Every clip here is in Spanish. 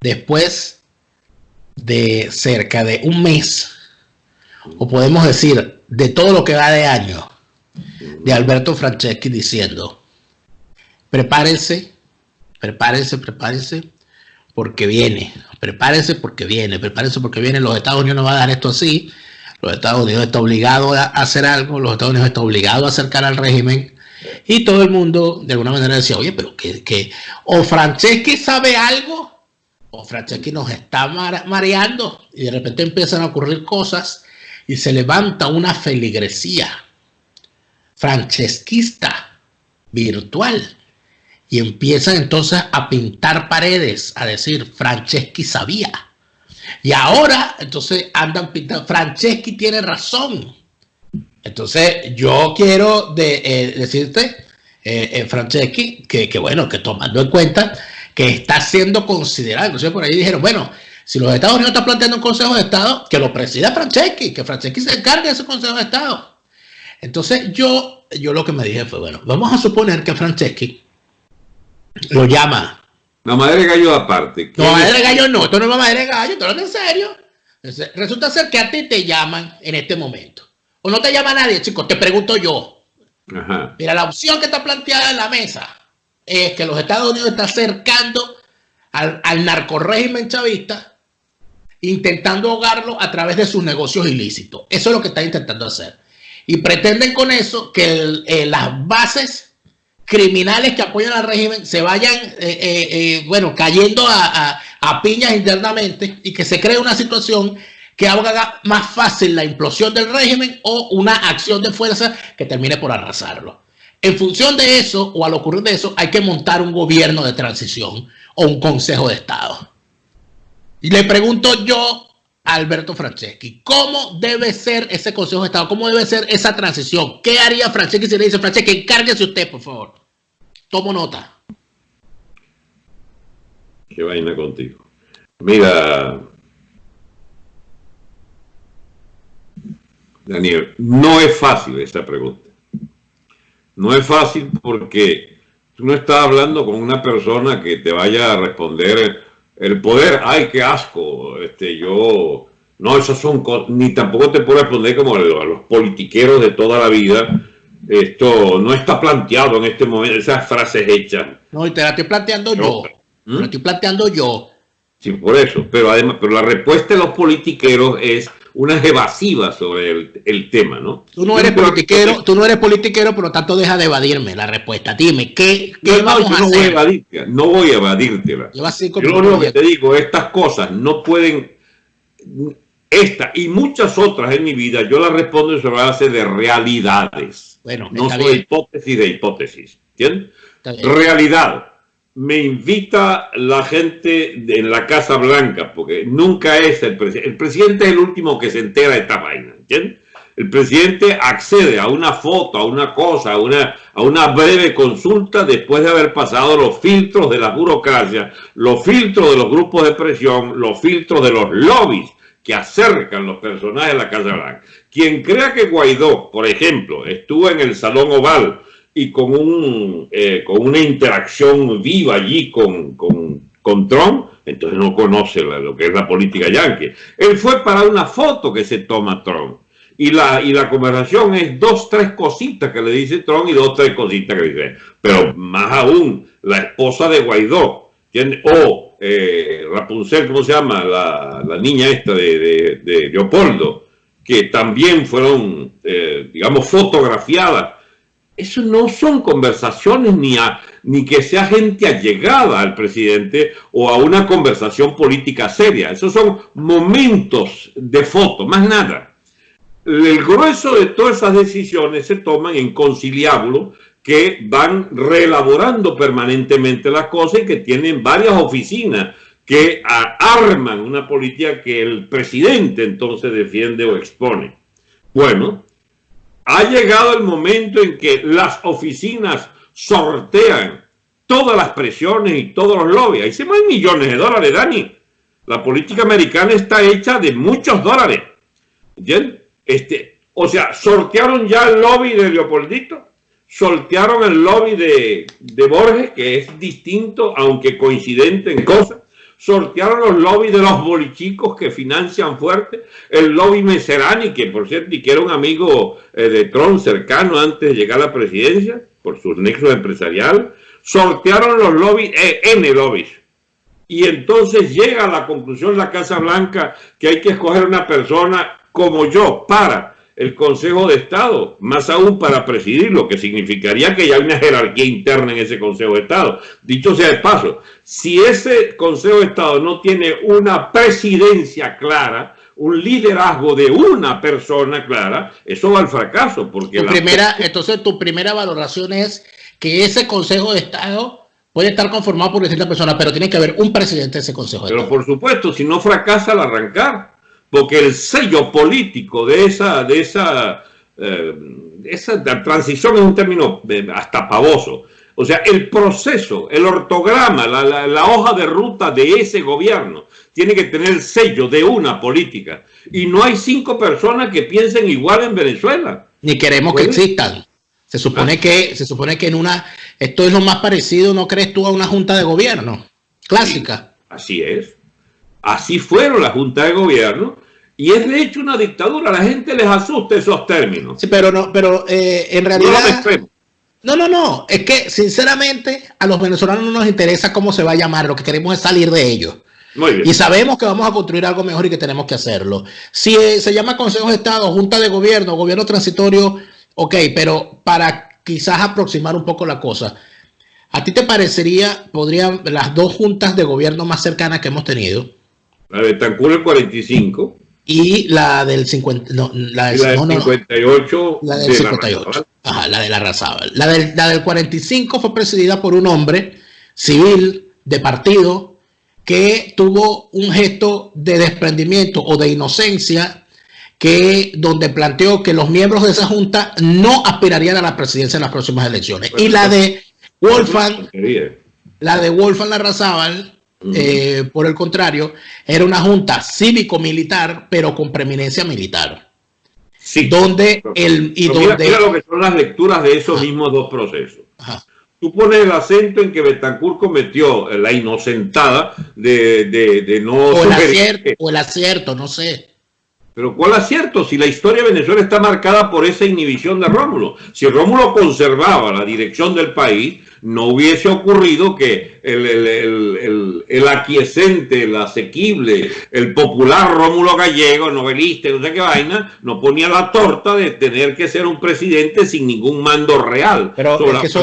después de cerca de un mes, o podemos decir de todo lo que va de año, de Alberto Franceschi diciendo: prepárense, prepárense, prepárense, porque viene, prepárense porque viene, prepárense porque viene. Los Estados Unidos no van a dar esto así. Los Estados Unidos está obligado a hacer algo, los Estados Unidos está obligado a acercar al régimen. Y todo el mundo de alguna manera decía: oye, pero que o Franceschi sabe algo, o Franceschi nos está mareando. Y de repente empiezan a ocurrir cosas y se levanta una feligresía franceschista virtual. Y empiezan entonces a pintar paredes, a decir: Franceschi sabía. Y ahora entonces andan pintando: Franceschi tiene razón. Entonces yo quiero decirte, Franceschi, que bueno, que tomando en cuenta que está siendo considerado. Entonces por ahí dijeron: bueno, si los Estados Unidos están planteando un Consejo de Estado, que lo presida Franceschi, que Franceschi se encargue de ese Consejo de Estado. Entonces yo lo que me dije fue: bueno, vamos a suponer que Franceschi lo llama. Mamadera de gallo aparte. No, mamadera de gallo no, esto no es mamadera de gallo, esto no es en serio. Entonces, resulta ser que a ti te llaman en este momento. O no te llama nadie, chicos, te pregunto yo. Ajá. Mira, la opción que está planteada en la mesa es que los Estados Unidos están acercando al narcorrégimen chavista, intentando ahogarlo a través de sus negocios ilícitos. Eso es lo que están intentando hacer. Y pretenden con eso que las bases criminales que apoyan al régimen se vayan bueno, cayendo a piñas internamente, y que se cree una situación que haga más fácil la implosión del régimen o una acción de fuerza que termine por arrasarlo. En función de eso, o al ocurrir de eso, hay que montar un gobierno de transición o un consejo de Estado. Y le pregunto yo a Alberto Franceschi: ¿cómo debe ser ese consejo de Estado? ¿Cómo debe ser esa transición? ¿Qué haría Franceschi si le dice: Franceschi, encárguese usted, por favor? Tomo nota. Qué vaina contigo. Mira, Daniel, no es fácil esa pregunta. No es fácil porque tú no estás hablando con una persona que te vaya a responder el poder. Ay, qué asco. Yo, no, esos son cosas, ni tampoco te puedo responder como a los politiqueros de toda la vida. Esto no está planteado en este momento, esas frases hechas. No, y te la estoy planteando yo. Te la estoy planteando yo. Sí, por eso. Pero además, pero la respuesta de los politiqueros es unas evasivas sobre el tema, ¿no? Tú no eres politiquero, por lo tanto deja de evadirme la respuesta. Dime, ¿qué vamos a hacer? No voy a evadírtela. Yo lo único que te digo, estas cosas no pueden, esta y muchas otras en mi vida, yo las respondo sobre base de realidades. Bueno, no sobre hipótesis de hipótesis. ¿Entiendes? Realidad. Me invita la gente en la Casa Blanca, porque nunca es el presidente. El presidente es el último que se entera de esta vaina, ¿entiendes? El presidente accede a una foto, a una cosa, a una breve consulta después de haber pasado los filtros de la burocracia, los filtros de los grupos de presión, los filtros de los lobbies que acercan los personajes a la Casa Blanca. Quien crea que Guaidó, por ejemplo, estuvo en el Salón Oval y con una interacción viva allí con Trump, entonces no conoce lo que es la política yanqui. Él fue para una foto que se toma Trump. Y la conversación es 2, 3 cositas que le dice Trump y 2, 3 cositas que dice. Pero más aún, la esposa de Guaidó, o Rapunzel, ¿cómo se llama? La niña esta de Leopoldo, que también fueron, digamos, fotografiadas. Eso no son conversaciones ni que sea gente allegada al presidente o a una conversación política seria. Esos son momentos de foto, más nada. El grueso de todas esas decisiones se toman en conciliábulos que van reelaborando permanentemente las cosas y que tienen varias oficinas que arman una política que el presidente entonces defiende o expone. Bueno, ha llegado el momento en que las oficinas sortean todas las presiones y todos los lobbies. Ahí se mueven millones de dólares, Dani. La política americana está hecha de muchos dólares. ¿Entiendes? O sea, sortearon ya el lobby de Leopoldito, sortearon el lobby de Borges, que es distinto, aunque coincidente en cosas, sortearon los lobbies de los bolichicos que financian fuerte, el lobby Meserani, que por cierto, y que era un amigo de Trump cercano antes de llegar a la presidencia, por sus nexos empresariales, sortearon los lobbies, N lobbies. Y entonces llega a la conclusión la Casa Blanca que hay que escoger una persona como yo para el Consejo de Estado, más aún para presidirlo, que significaría que ya hay una jerarquía interna en ese Consejo de Estado. Dicho sea de paso, si ese Consejo de Estado no tiene una presidencia clara, un liderazgo de una persona clara, eso va al fracaso. Porque entonces tu primera valoración es que ese Consejo de Estado puede estar conformado por distintas personas, pero tiene que haber un presidente de ese Consejo de Estado. Pero por supuesto, si no fracasa al arrancar, porque el sello político de esa transición es un término hasta pavoso. O sea, el proceso, el ortograma, la hoja de ruta de ese gobierno tiene que tener el sello de una política. Y no hay 5 personas que piensen igual en Venezuela. Ni queremos que existan. Se supone que esto es lo más parecido, ¿no crees tú, a una junta de gobierno clásica? Sí, así es. Así fueron las juntas de gobierno y es de hecho una dictadura. A la gente les asusta esos términos. Sí, pero en realidad... No. Es que sinceramente a los venezolanos no nos interesa cómo se va a llamar. Lo que queremos es salir de ellos. Muy bien. Y sabemos que vamos a construir algo mejor y que tenemos que hacerlo. Si se llama Consejo de Estado, Junta de Gobierno, Gobierno Transitorio, ok, pero para quizás aproximar un poco la cosa, ¿a ti te parecería, podrían las 2 juntas de gobierno más cercanas que hemos tenido? La de Betancur el 45 y la del 50, no, la del 58. La del 58. Ajá, la de Larrazábal. La del 45 fue presidida por un hombre civil de partido que tuvo un gesto de desprendimiento o de inocencia donde planteó que los miembros de esa junta no aspirarían a la presidencia en las próximas elecciones. Bueno, y la de Wolfgang Larrazábal, por el contrario, era una junta cívico-militar, pero con preeminencia militar. Sí. Mira lo que son las lecturas de esos mismos 2 procesos. Ajá. Tú pones el acento en que Betancur cometió la inocentada de no... O el acierto, no sé. Pero ¿cuál acierto? Si la historia de Venezuela está marcada por esa inhibición de Rómulo. Si Rómulo conservaba la dirección del país, no hubiese ocurrido que el aquiescente, el asequible, el popular Rómulo Gallego, novelista, no sé qué vaina, no ponía la torta de tener que ser un presidente sin ningún mando real. Pero es que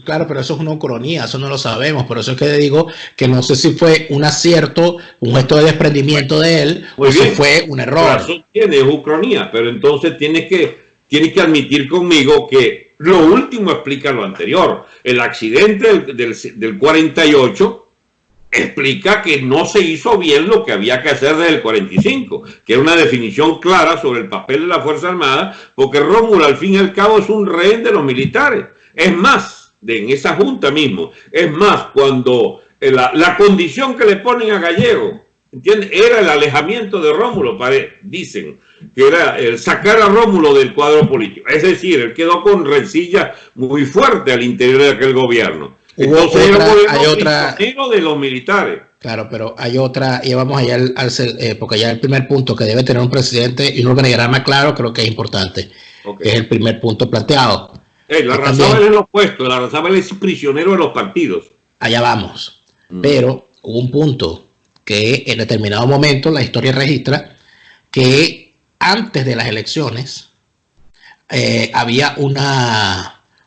claro, pero eso es una ucronía, eso no lo sabemos. Por eso es que digo que no sé si fue un acierto, un gesto de desprendimiento de él, o si fue un error. Eso tiene ucronía, pero entonces tienes que admitir conmigo que lo último explica lo anterior. El accidente del 48 explica que no se hizo bien lo que había que hacer desde el 45, que es una definición clara sobre el papel de la Fuerza Armada, porque Rómulo al fin y al cabo es un rehén de los militares. Es más, en esa junta mismo, es más, cuando la condición que le ponen a Gallego, ¿entiendes?, era el alejamiento de Rómulo, dicen que era el sacar a Rómulo del cuadro político. Es decir, él quedó con rencilla muy fuerte al interior de aquel gobierno. Entonces hay otra de los militares. Claro, pero hay otra, y vamos allá porque ya el primer punto que debe tener un presidente y un organigrama claro, creo que es importante. Okay. Es el primer punto planteado. Larrazábal es lo opuesto, Larrazábal es prisionero de los partidos. Allá vamos. Pero hubo un punto que en determinado momento la historia registra que antes de las elecciones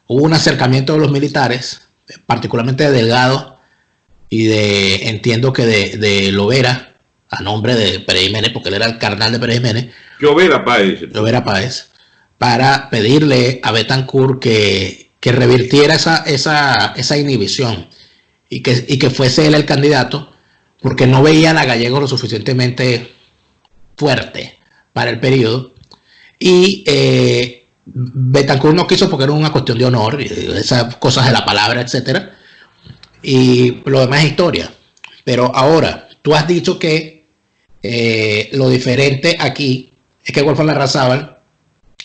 hubo un acercamiento de los militares, particularmente de Delgado y entiendo que de Lovera, a nombre de Pérez Jiménez, porque él era el carnal de Pérez Jiménez. Llovera Páez, para pedirle a Betancur que revirtiera esa inhibición y que fuese él el candidato, porque no veían a Gallego lo suficientemente fuerte para el periodo, y Betancur no quiso porque era una cuestión de honor, esas cosas de la palabra, etcétera, y lo demás es historia. Pero ahora, tú has dicho que lo diferente aquí es que Wolfgang Larrazábal,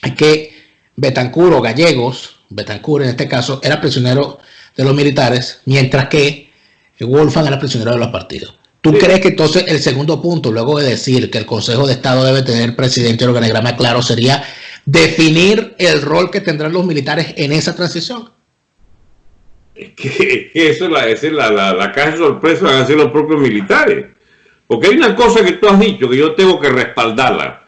es que Betancur o Gallegos, Betancur en este caso, era prisionero de los militares, mientras que Wolfgang era prisionero de los partidos. ¿Tú crees que entonces el segundo punto, luego de decir que el Consejo de Estado debe tener presidente y organigrama claro, sería definir el rol que tendrán los militares en esa transición? Que eso es la caja de sorpresa, van a ser los propios militares. Porque hay una cosa que tú has dicho que yo tengo que respaldarla.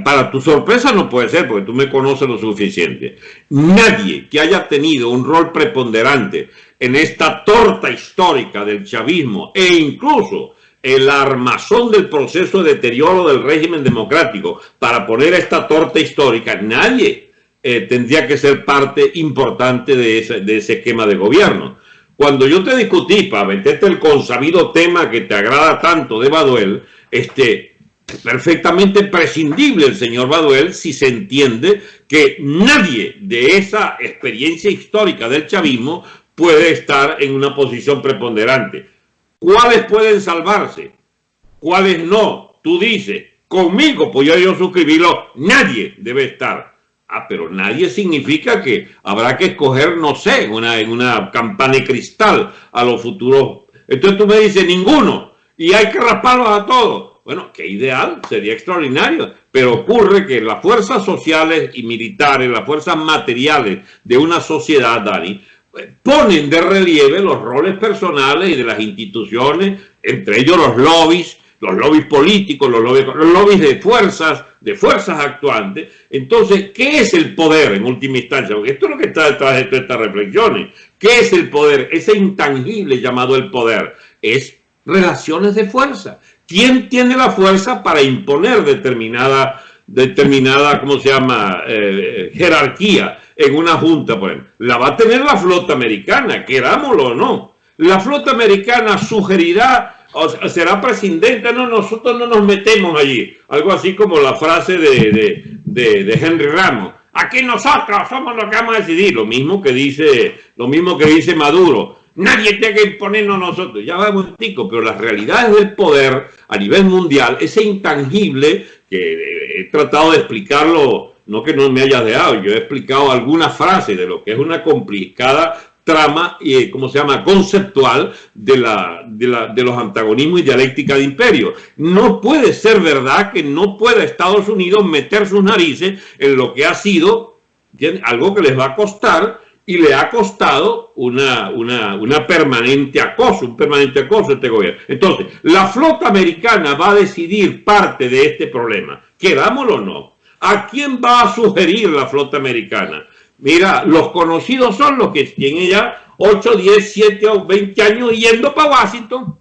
Para tu sorpresa no puede ser, porque tú me conoces lo suficiente. Nadie que haya tenido un rol preponderante en esta torta histórica del chavismo e incluso el armazón del proceso de deterioro del régimen democrático para poner esta torta histórica, nadie tendría que ser parte importante de ese esquema de gobierno. Cuando yo te discutí, para meterte el consabido tema que te agrada tanto de Baduel, perfectamente prescindible el señor Baduel si se entiende que nadie de esa experiencia histórica del chavismo puede estar en una posición preponderante. ¿Cuáles pueden salvarse? ¿Cuáles no? Tú dices, conmigo, pues yo suscribirlo, nadie debe estar. Pero nadie significa que habrá que escoger, no sé, en una campana de cristal a los futuros. Entonces tú me dices, ninguno, y hay que rasparlos a todos. Bueno, qué ideal, sería extraordinario, pero ocurre que las fuerzas sociales y militares, las fuerzas materiales de una sociedad, Dani, ponen de relieve los roles personales y de las instituciones, entre ellos los lobbies políticos, los lobbies de fuerzas actuantes. Entonces, ¿qué es el poder en última instancia? Porque esto es lo que está detrás de todas estas reflexiones. ¿Qué es el poder? Ese intangible llamado el poder es relaciones de fuerza. ¿Quién tiene la fuerza para imponer determinada, ¿cómo se llama?, jerarquía en una junta, por ejemplo? La va a tener la flota americana, querámoslo o no. La flota americana sugerirá o será prescindente, no, nosotros no nos metemos allí. Algo así como la frase de Henry Ramos. Aquí nosotros somos los que vamos a decidir. Lo mismo que dice Maduro. Nadie tiene que imponernos a nosotros. Ya va un tico, pero las realidades del poder a nivel mundial, ese intangible que he tratado de explicarlo, no que no me hayas dejado, yo he explicado algunas frases de lo que es una complicada trama, ¿cómo se llama?, conceptual de los antagonismos y dialéctica de imperio. No puede ser verdad que no pueda Estados Unidos meter sus narices en lo que ha sido algo que les va a costar y le ha costado un permanente acoso a este gobierno. Entonces, la flota americana va a decidir parte de este problema, querámoslo o no. ¿A quién va a sugerir la flota americana? Mira, los conocidos son los que tienen ya 8, 10, 7 o 20 años yendo para Washington,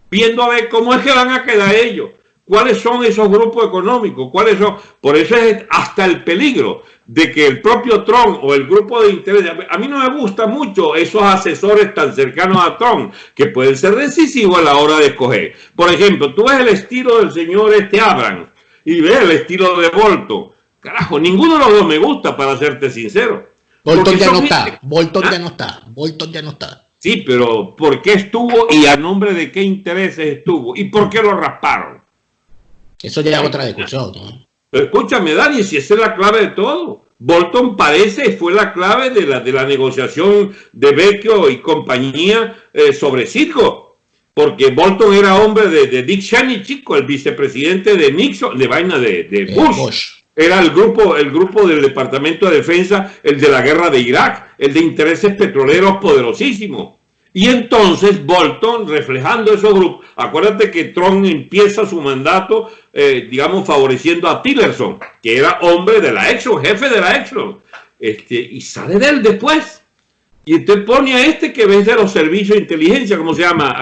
viendo a ver cómo es que van a quedar ellos, cuáles son esos grupos económicos, cuáles son. Por eso es hasta el peligro de que el propio Trump o el grupo de interés. A mí no me gustan mucho esos asesores tan cercanos a Trump, que pueden ser decisivos a la hora de escoger. Por ejemplo, tú ves el estilo del señor Abrams y ves el estilo de Bolton. Carajo, ninguno de los dos me gusta, para serte sincero. Bolton ya no está. Sí, pero ¿por qué estuvo y a nombre de qué intereses estuvo? ¿Y por qué lo rasparon? Eso ya es otra discusión, ¿no? Pero escúchame, Dani, si esa es la clave de todo. Bolton fue la clave de la negociación de Vecchio y compañía sobre Citgo. Porque Bolton era hombre de Dick Cheney, chico, el vicepresidente de Nixon, de Bush. Era el grupo del Departamento de Defensa, el de la guerra de Irak, el de intereses petroleros poderosísimos. Y entonces Bolton, reflejando esos grupos, acuérdate que Trump empieza su mandato, digamos, favoreciendo a Tillerson, que era hombre de la Exxon, jefe de la Exxon, y sale de él después. Y usted pone a que ves de los servicios de inteligencia, ¿cómo se llama?,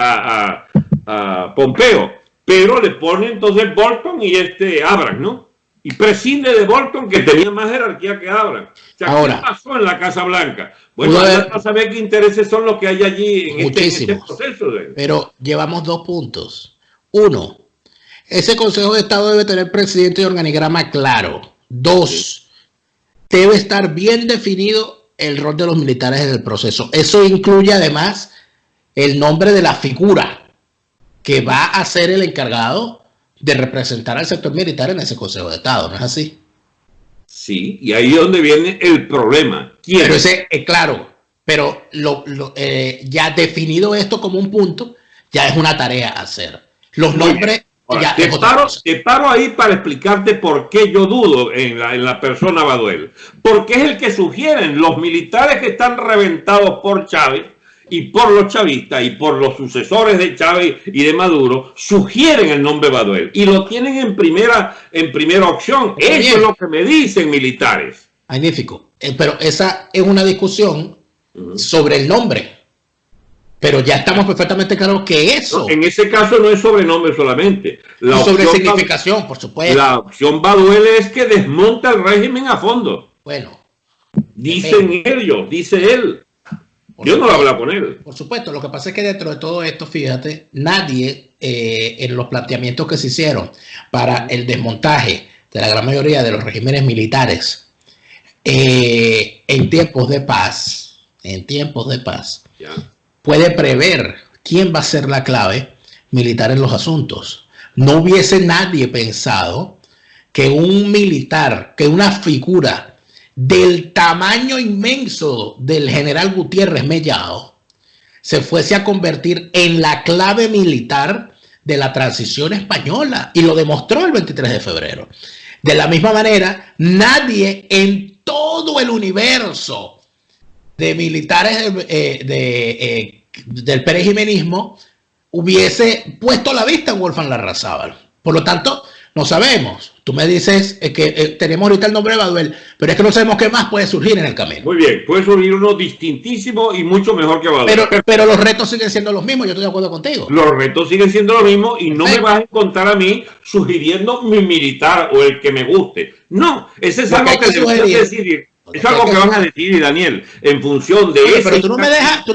a Pompeo, pero le pone entonces Bolton y Abrams, ¿no? Y prescinde de Bolton, que tenía más jerarquía que Abrams. O sea, ahora, ¿qué pasó en la Casa Blanca? Bueno, no saber qué intereses son los que hay allí en este proceso. Pero llevamos 2 puntos. 1, ese Consejo de Estado debe tener presidente y organigrama claro. 2, debe estar bien definido el rol de los militares en el proceso. Eso incluye además el nombre de la figura que va a ser el encargado de representar al sector militar en ese Consejo de Estado, ¿no es así? Sí, y ahí es donde viene el problema. ¿Quién? Pero claro, pero ya definido esto como un punto, Ya es una tarea a hacer. Los nombres... Ahora, te paro ahí para explicarte por qué yo dudo en la persona Baduel. Porque es el que sugieren los militares que están reventados por Chávez y por los chavistas y por los sucesores de Chávez y de Maduro, sugieren el nombre Baduel y lo tienen en primera opción. Eso es lo que me dicen militares. Magnífico. Pero esa es una discusión sobre el nombre. Pero ya estamos perfectamente claros que eso... No, en ese caso no es sobrenombre solamente. Sobre significación, por supuesto. La opción Baduel es que desmonta el régimen a fondo. Bueno. Dicen ellos, dice él. Yo no lo hablo con él. Por supuesto, lo que pasa es que dentro de todo esto, fíjate, nadie en los planteamientos que se hicieron para el desmontaje de la gran mayoría de los regímenes militares en tiempos de paz, ya, puede prever quién va a ser la clave militar en los asuntos. No hubiese nadie pensado que un militar, que una figura del tamaño inmenso del general Gutiérrez Mellado se fuese a convertir en la clave militar de la transición española, y lo demostró el 23 de febrero. De la misma manera, nadie en todo el universo de militares del perejimenismo hubiese puesto la vista en Wolfgang Larrazábal. Por lo tanto, no sabemos. Tú me dices que tenemos ahorita el nombre de Baduel, pero es que no sabemos qué más puede surgir en el camino. Muy bien, puede surgir uno distintísimo y mucho mejor que Baduel. Pero los retos siguen siendo los mismos, yo estoy de acuerdo contigo. Los retos siguen siendo los mismos y no me vas a encontrar a mí sugiriendo mi militar o el que me guste. No, ese es algo que debes decidir. Es algo que van a decidir, Daniel, en función de eso. Pero tú no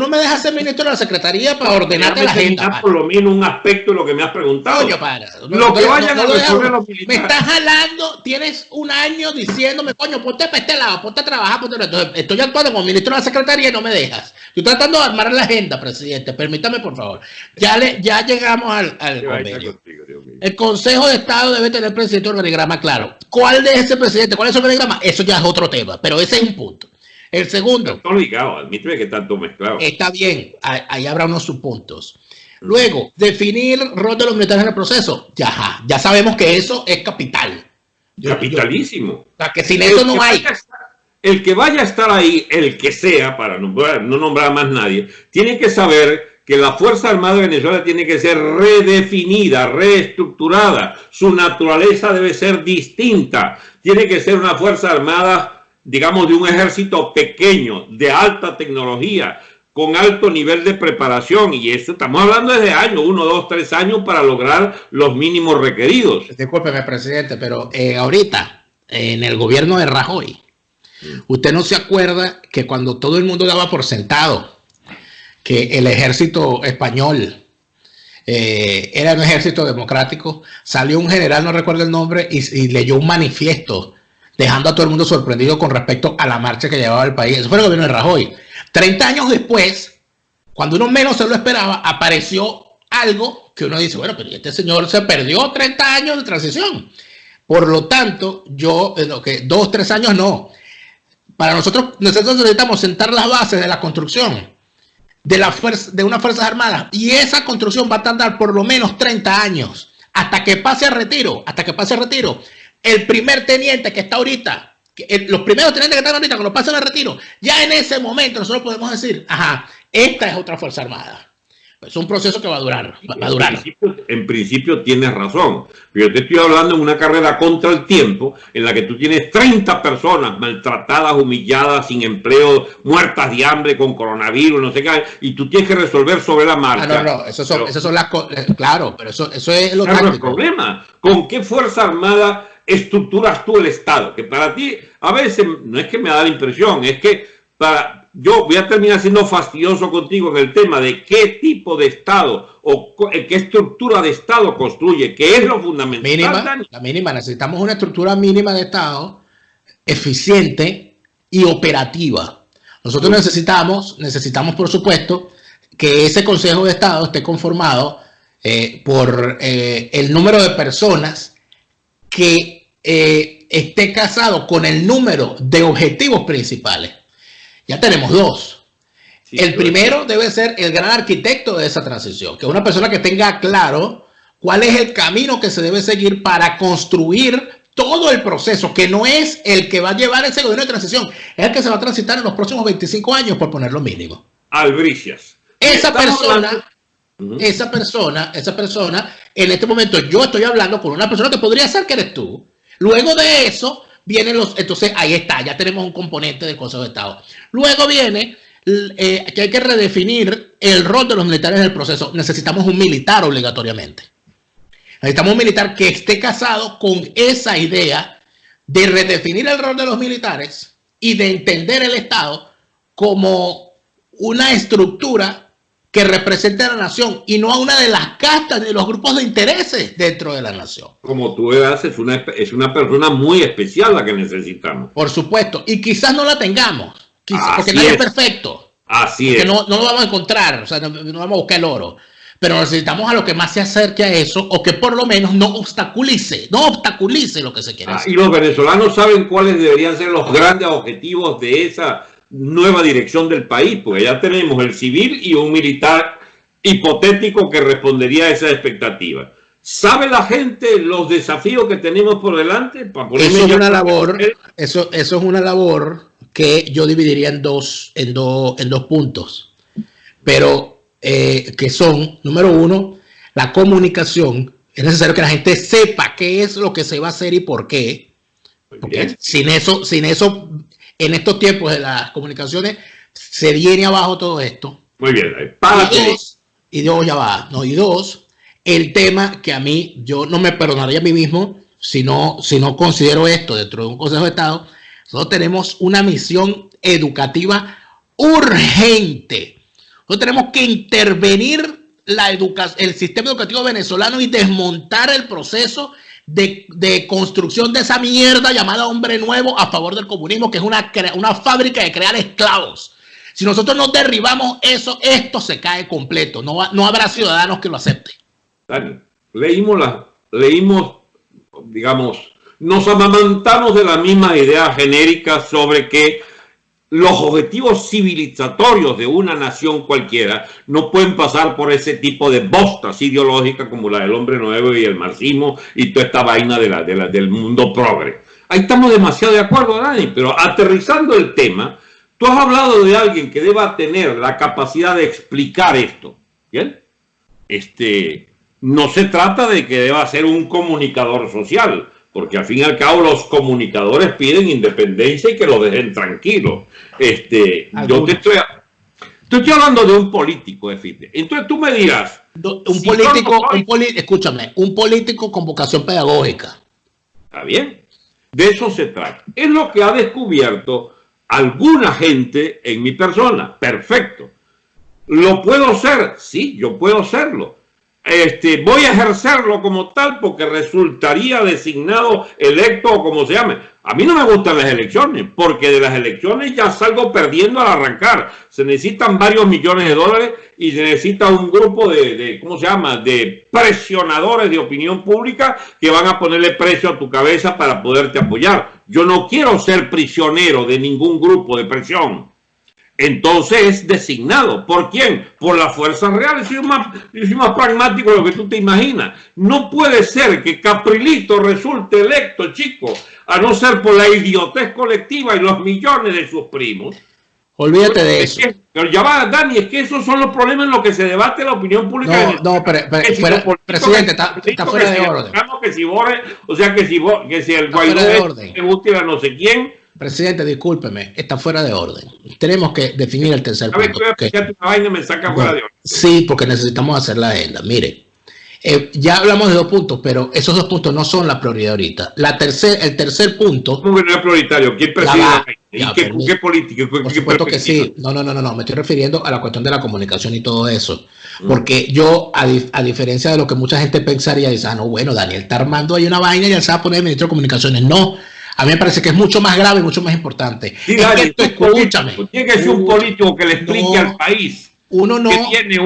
me dejas ser ministro de la Secretaría para ordenarte la agenda. Por lo menos un aspecto de lo que me has preguntado. Coño, para. Lo que vayan a resolver los militares. Me estás jalando, tienes un año diciéndome, coño, ponte para este lado, ponte a trabajar, entonces estoy actuando como ministro de la Secretaría y no me dejas. Estoy tratando de armar la agenda, presidente. Permítame, por favor. Ya llegamos al convenio. El Consejo de Estado debe tener presidente organigrama claro. ¿Cuál de ese presidente? ¿Cuál es su organigrama? Eso ya es otro tema, pero ese es un punto. El segundo. Está ligado, admíteme que están todos mezclados. Está bien, ahí habrá unos subpuntos. Luego, definir el rol de los militares en el proceso. Ya sabemos que eso es capital. Capitalísimo. O sea, que sin eso no hay. El que vaya a estar ahí, el que sea, para no nombrar a más nadie, tiene que saber que la Fuerza Armada de Venezuela tiene que ser redefinida, reestructurada. Su naturaleza debe ser distinta. Tiene que ser una Fuerza Armada, digamos, de un ejército pequeño, de alta tecnología, con alto nivel de preparación. Y eso estamos hablando desde años, 1, 2, 3 años para lograr los mínimos requeridos. Discúlpeme, presidente, pero ahorita, en el gobierno de Rajoy, usted no se acuerda que cuando todo el mundo daba por sentado que el ejército español era un ejército democrático, salió un general, no recuerdo el nombre, y leyó un manifiesto dejando a todo el mundo sorprendido con respecto a la marcha que llevaba el país? Eso fue el gobierno de Rajoy. 30 años después, cuando uno menos se lo esperaba, apareció algo que uno dice, bueno, pero este señor se perdió 30 años de transición. Por lo tanto, yo, 2, 3 años no. Para nosotros necesitamos sentar las bases de la construcción de unas Fuerzas Armadas, y esa construcción va a tardar por lo menos 30 años hasta que pase a retiro. El primer teniente que está ahorita, los primeros tenientes que están ahorita, cuando pasen a retiro, ya en ese momento nosotros podemos decir, esta es otra Fuerza Armada. Es un proceso que va a durar. En principio tienes razón. Pero yo te estoy hablando en una carrera contra el tiempo en la que tú tienes 30 personas maltratadas, humilladas, sin empleo, muertas de hambre, con coronavirus, no sé qué, y tú tienes que resolver sobre la marcha. No, esas son las cosas. Claro, pero eso es lo táctico. El problema. ¿Con qué Fuerza Armada estructuras tú el Estado? Que para ti, a veces, no es que me da la impresión, es que yo voy a terminar siendo fastidioso contigo en el tema de qué tipo de Estado o qué estructura de Estado construye, que es lo fundamental. La mínima. Necesitamos una estructura mínima de Estado eficiente y operativa. Nosotros necesitamos, por supuesto, que ese Consejo de Estado esté conformado por el número de personas que esté casado con el número de objetivos principales. Ya tenemos 2. El primero debe ser el gran arquitecto de esa transición, que es una persona que tenga claro cuál es el camino que se debe seguir para construir todo el proceso, que no es el que va a llevar ese gobierno de transición, es el que se va a transitar en los próximos 25 años, por poner lo mínimo. Albricias. Esa persona, en este momento yo estoy hablando con una persona que podría ser que eres tú. Luego de eso vienen entonces ahí está, ya tenemos un componente del Consejo de Estado. Luego viene que hay que redefinir el rol de los militares en el proceso. Necesitamos un militar obligatoriamente. Necesitamos un militar que esté casado con esa idea de redefinir el rol de los militares y de entender el Estado como una estructura que represente a la nación y no a una de las castas de los grupos de intereses dentro de la nación. Como tú verás, es una persona muy especial la que necesitamos. Por supuesto, y quizás no la tengamos, porque nadie es perfecto. Así es. Porque no lo vamos a encontrar, o sea, no vamos a buscar el oro. Pero necesitamos a lo que más se acerque a eso, o que por lo menos no obstaculice lo que se quiere hacer. Y los venezolanos saben cuáles deberían ser los grandes objetivos de esa nueva dirección del país, porque ya tenemos el civil y un militar hipotético que respondería a esa expectativa. ¿Sabe la gente los desafíos que tenemos por delante? Eso es una labor que yo dividiría en dos puntos, pero que son, número uno, la comunicación. Es necesario que la gente sepa qué es lo que se va a hacer y por qué, porque sin eso en estos tiempos de las comunicaciones se viene abajo todo esto. Muy bien. Y dos, el tema que a mí, yo no me perdonaría a mí mismo si no considero esto dentro de un Consejo de Estado. Nosotros tenemos una misión educativa urgente. Nosotros tenemos que intervenir el sistema educativo venezolano y desmontar el proceso de construcción de esa mierda llamada hombre nuevo a favor del comunismo, que es una fábrica de crear esclavos. Si nosotros no derribamos eso, esto se cae completo. No habrá ciudadanos que lo acepten. Dani, leímos, digamos, nos amamantamos de la misma idea genérica sobre que los objetivos civilizatorios de una nación cualquiera no pueden pasar por ese tipo de bostas ideológicas como la del hombre nuevo y el marxismo y toda esta vaina del mundo progre. Ahí estamos demasiado de acuerdo, Dani, pero aterrizando el tema, tú has hablado de alguien que deba tener la capacidad de explicar esto, ¿bien? No se trata de que deba ser un comunicador social, porque al fin y al cabo los comunicadores piden independencia y que lo dejen tranquilo. Yo te estoy hablando de un político, entonces tú me dirás... Escúchame, un político con vocación pedagógica. Está bien, de eso se trata. Es lo que ha descubierto alguna gente en mi persona. Perfecto. ¿Lo puedo ser? Sí, yo puedo serlo. Voy a ejercerlo como tal porque resultaría designado, electo o como se llame. A mí no me gustan las elecciones porque de las elecciones ya salgo perdiendo al arrancar. Se necesitan varios millones de dólares y se necesita un grupo ¿cómo se llama? De presionadores de opinión pública que van a ponerle precio a tu cabeza para poderte apoyar. Yo no quiero ser prisionero de ningún grupo de presión. Entonces es designado. ¿Por quién? Por las fuerzas reales. Yo soy más pragmático de lo que tú te imaginas. No puede ser que Caprilito resulte electo, chico, a no ser por la idiotez colectiva y los millones de sus primos. Olvídate de eso. Pero ya va, Dani, es que esos son los problemas en los que se debate la opinión pública. Presidente, está fuera de orden. Que si el Guaidó es útil a no sé quién. Presidente, discúlpeme, está fuera de orden. Tenemos que definir el tercer punto. Sí, porque necesitamos hacer la agenda. Mire, ya hablamos de 2 puntos, pero esos 2 puntos no son la prioridad ahorita. El tercer punto... ¿Cómo que no es prioritario? ¿Quién preside? ¿Qué político? Por supuesto que sí. No. Me estoy refiriendo a la cuestión de la comunicación y todo eso. Porque yo, a diferencia de lo que mucha gente pensaría, dice, bueno, Daniel está armando ahí una vaina y él se va a poner ministro de Comunicaciones. No. A mí me parece que es mucho más grave y mucho más importante. Sí, escúchame. Tiene que ser un político que le explique al país que tiene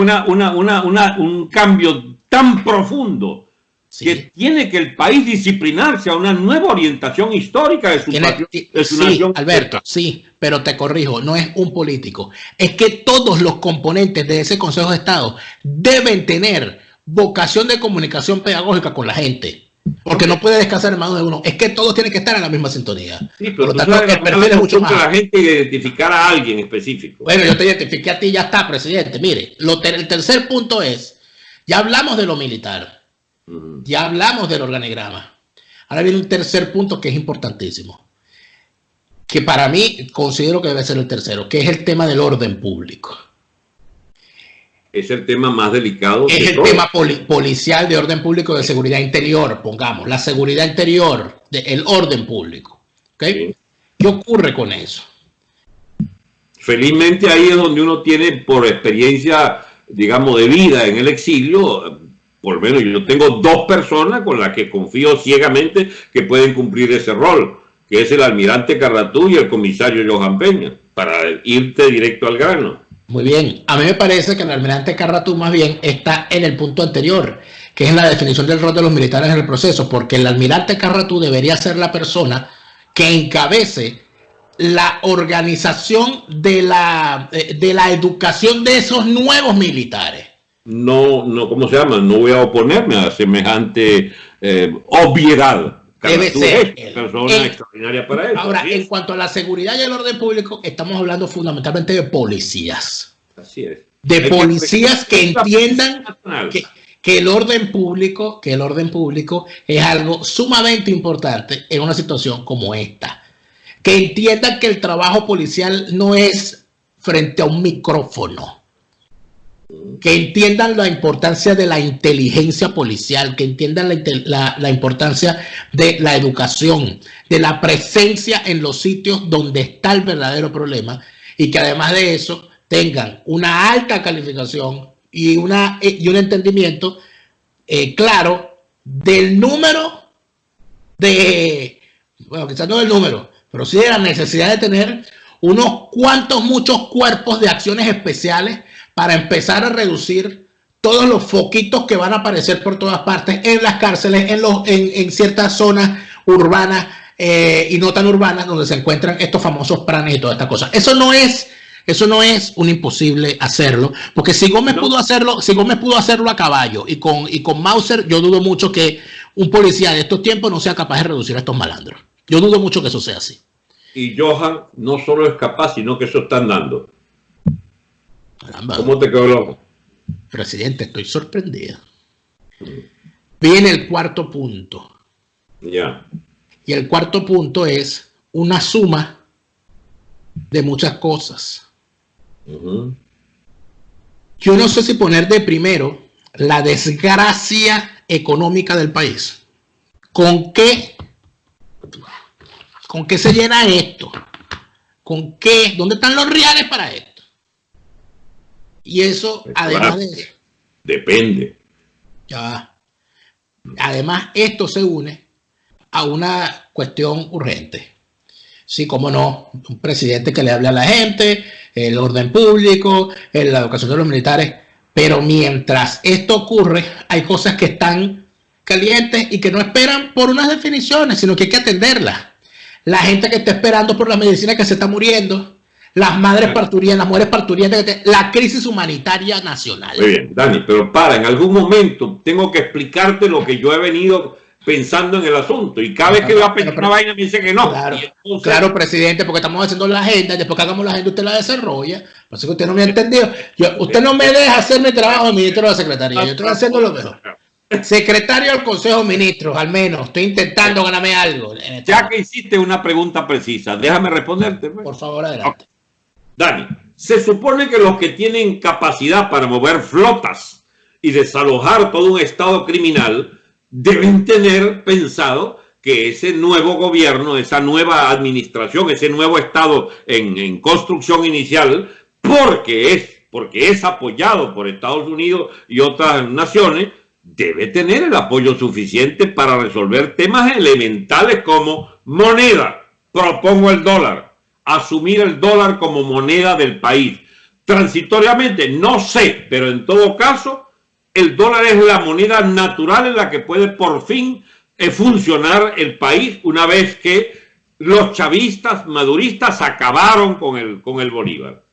un cambio tan profundo Sí. Que tiene que el país disciplinarse a una nueva orientación histórica de su nación. Alberto, sí, pero te corrijo, no es un político. Es que todos los componentes de ese Consejo de Estado deben tener vocación de comunicación pedagógica con la gente. Porque no puede descansar en manos de uno. Es que todos tienen que estar en la misma sintonía. Sí, pero por lo tanto, el perfil es mucho más. Que la gente identificar a alguien específico. Bueno, yo te identifiqué a ti, ya está, presidente. Mire, el tercer punto es, ya hablamos de lo militar, ya hablamos del organigrama. Ahora viene un tercer punto que es importantísimo, que para mí considero que debe ser el tercero, que es el tema del orden público. Es el tema más delicado. Es el tema policial, de orden público, de seguridad interior, pongamos, la seguridad interior, el orden público. ¿Okay? Sí. ¿Qué ocurre con eso? Felizmente ahí es donde uno tiene, por experiencia, digamos, de vida en el exilio, por lo menos yo tengo 2 personas con las que confío ciegamente que pueden cumplir ese rol, que es el almirante Carratú y el comisario Johan Peña, para irte directo al grano. Muy bien, a mí me parece que el almirante Carratú más bien está en el punto anterior, que es en la definición del rol de los militares en el proceso, porque el almirante Carratú debería ser la persona que encabece la organización de la educación de esos nuevos militares. No, ¿cómo se llama? No voy a oponerme a semejante obviedad. Debe ser persona extraordinaria para eso. Ahora, en cuanto a la seguridad y el orden público, estamos hablando fundamentalmente de policías. Así es. De policías que entiendan que el orden público es algo sumamente importante en una situación como esta. Que entiendan que el trabajo policial no es frente a un micrófono. Que entiendan la importancia de la inteligencia policial, que entiendan la importancia de la educación, de la presencia en los sitios donde está el verdadero problema, y que además de eso tengan una alta calificación y un entendimiento claro del número bueno, quizás no del número, pero sí de la necesidad de tener muchos cuerpos de acciones especiales para empezar a reducir todos los foquitos que van a aparecer por todas partes en las cárceles, en ciertas zonas urbanas y no tan urbanas donde se encuentran estos famosos pranes y todas estas cosas. Eso no es un imposible hacerlo, porque si Gómez pudo hacerlo a caballo y con Mauser, yo dudo mucho que un policía de estos tiempos no sea capaz de reducir a estos malandros. Yo dudo mucho que eso sea así. Y Johan no solo es capaz, sino que eso están dando. Caramba. ¿Cómo te quedó loco? Presidente, estoy sorprendido. Viene el cuarto punto. Ya. Y el cuarto punto es una suma de muchas cosas. Yo no sé si poner de primero la desgracia económica del país. ¿Con qué se llena esto? ¿Con qué? ¿Dónde están los reales para esto? Y eso, además de eso, depende. Ya. Además, esto se une a una cuestión urgente. Sí, cómo no, un presidente que le hable a la gente, el orden público, la educación de los militares. Pero mientras esto ocurre, hay cosas que están calientes y que no esperan por unas definiciones, sino que hay que atenderlas. La gente que está esperando por la medicina que se está muriendo, las madres parturientas, las mujeres parturientas, la crisis humanitaria nacional. Muy bien, Dani, pero en algún momento tengo que explicarte lo que yo he venido pensando en el asunto, y cada vez que voy a pensar una vaina me dice que no. Claro, presidente, porque estamos haciendo la agenda, y después que hagamos la agenda usted la desarrolla. Así que usted no me ha entendido. Usted no me deja hacer mi trabajo de ministro de la Secretaría. Yo estoy haciendo lo mejor. Secretario del Consejo de Ministros, al menos. Estoy intentando ganarme algo. Ya que hiciste una pregunta precisa, déjame responderte. Por favor, adelante. Dani, se supone que los que tienen capacidad para mover flotas y desalojar todo un estado criminal deben tener pensado que ese nuevo gobierno, esa nueva administración, ese nuevo estado en construcción inicial, porque es apoyado por Estados Unidos y otras naciones, debe tener el apoyo suficiente para resolver temas elementales como moneda. Propongo el dólar. Asumir el dólar como moneda del país. Transitoriamente, no sé, pero en todo caso, el dólar es la moneda natural en la que puede por fin funcionar el país una vez que los chavistas, maduristas acabaron con el Bolívar.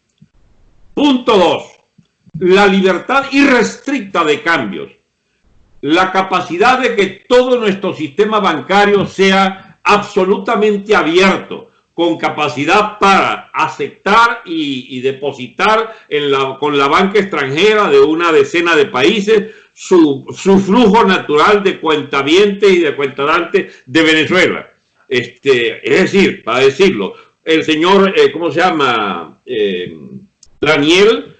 Punto 2. La libertad irrestricta de cambios. La capacidad de que todo nuestro sistema bancario sea absolutamente abierto, con capacidad para aceptar y depositar con la banca extranjera de una decena de países su flujo natural de cuentavientes y de cuentadantes de Venezuela. Es decir, para decirlo, el señor, ¿cómo se llama? Daniel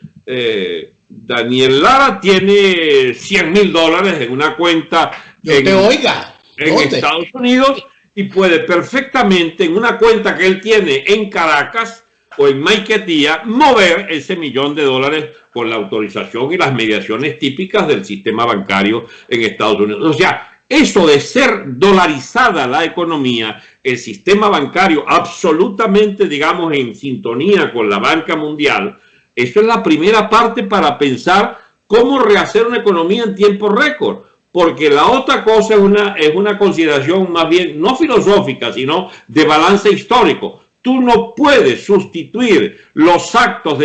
Lara tiene $100,000 en una cuenta en Estados Unidos y puede perfectamente en una cuenta que él tiene en Caracas o en Maiquetía mover ese $1,000,000 con la autorización y las mediaciones típicas del sistema bancario en Estados Unidos. O sea, eso de ser dolarizada la economía, el sistema bancario absolutamente, digamos, en sintonía con la banca mundial, eso es la primera parte para pensar cómo rehacer una economía en tiempo récord. Porque la otra cosa es una consideración más bien no filosófica, sino de balance histórico. Tú no puedes sustituir los actos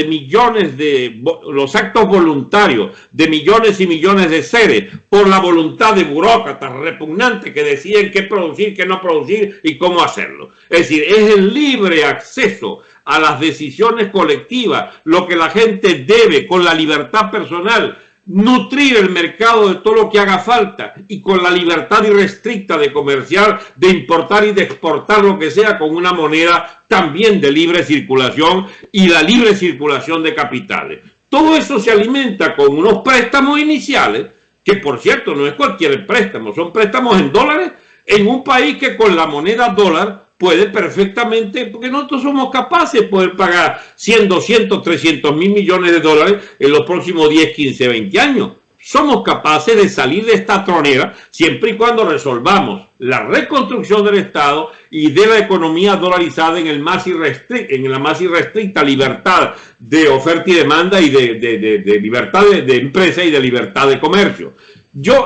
los actos voluntarios de millones y millones de seres por la voluntad de burócratas repugnantes que deciden qué producir, qué no producir y cómo hacerlo. Es decir, es el libre acceso a las decisiones colectivas, lo que la gente debe con la libertad personal, nutrir el mercado de todo lo que haga falta y con la libertad irrestricta de comerciar, de importar y de exportar lo que sea con una moneda también de libre circulación y la libre circulación de capitales. Todo eso se alimenta con unos préstamos iniciales, que por cierto no es cualquier préstamo, son préstamos en dólares en un país que con la moneda dólar puede perfectamente, porque nosotros somos capaces de poder pagar 100, 200, 300 mil millones de dólares en los próximos 10, 15, 20 años. Somos capaces de salir de esta tronera siempre y cuando resolvamos la reconstrucción del Estado y de la economía dolarizada en la más irrestricta libertad de oferta y demanda y de libertad de empresa y de libertad de comercio.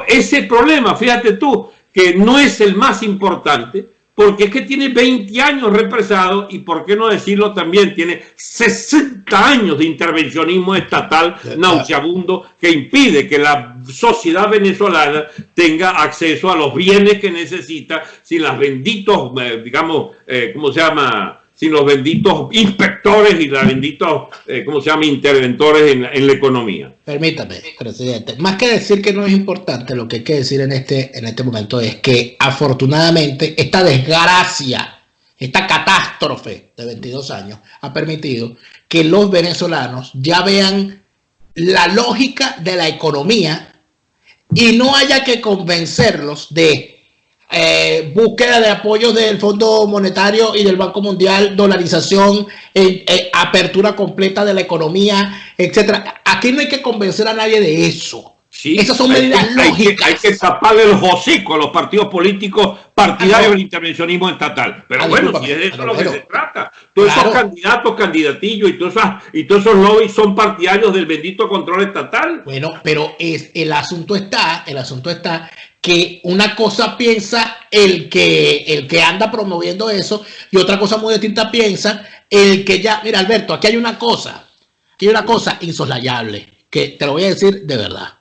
Ese problema, fíjate tú, que no es el más importante, porque es que tiene 20 años represado y, por qué no decirlo también, tiene 60 años de intervencionismo estatal nauseabundo que impide que la sociedad venezolana tenga acceso a los bienes que necesita sin los benditos, ¿cómo se llama? Sin los benditos inspectores y los benditos, ¿cómo se llama? Interventores en la economía. Permítame, presidente. Más que decir que no es importante, lo que hay que decir en este momento es que afortunadamente esta desgracia, esta catástrofe de 22 años ha permitido que los venezolanos ya vean la lógica de la economía y no haya que convencerlos de búsqueda de apoyo del Fondo Monetario y del Banco Mundial, dolarización, apertura completa de la economía, etcétera. Aquí no hay que convencer a nadie de eso. Sí, esas son medidas lógicas. Hay que taparle los hocicos a los partidos políticos partidarios del intervencionismo estatal. Pero bueno, si es de eso lo que se trata. Todos esos candidatos, candidatillos y todos esos lobbies son partidarios del bendito control estatal. Bueno, pero el asunto está que una cosa piensa el que anda promoviendo eso y otra cosa muy distinta piensa el que ya, mira Alberto, aquí hay una cosa insoslayable, que te lo voy a decir de verdad.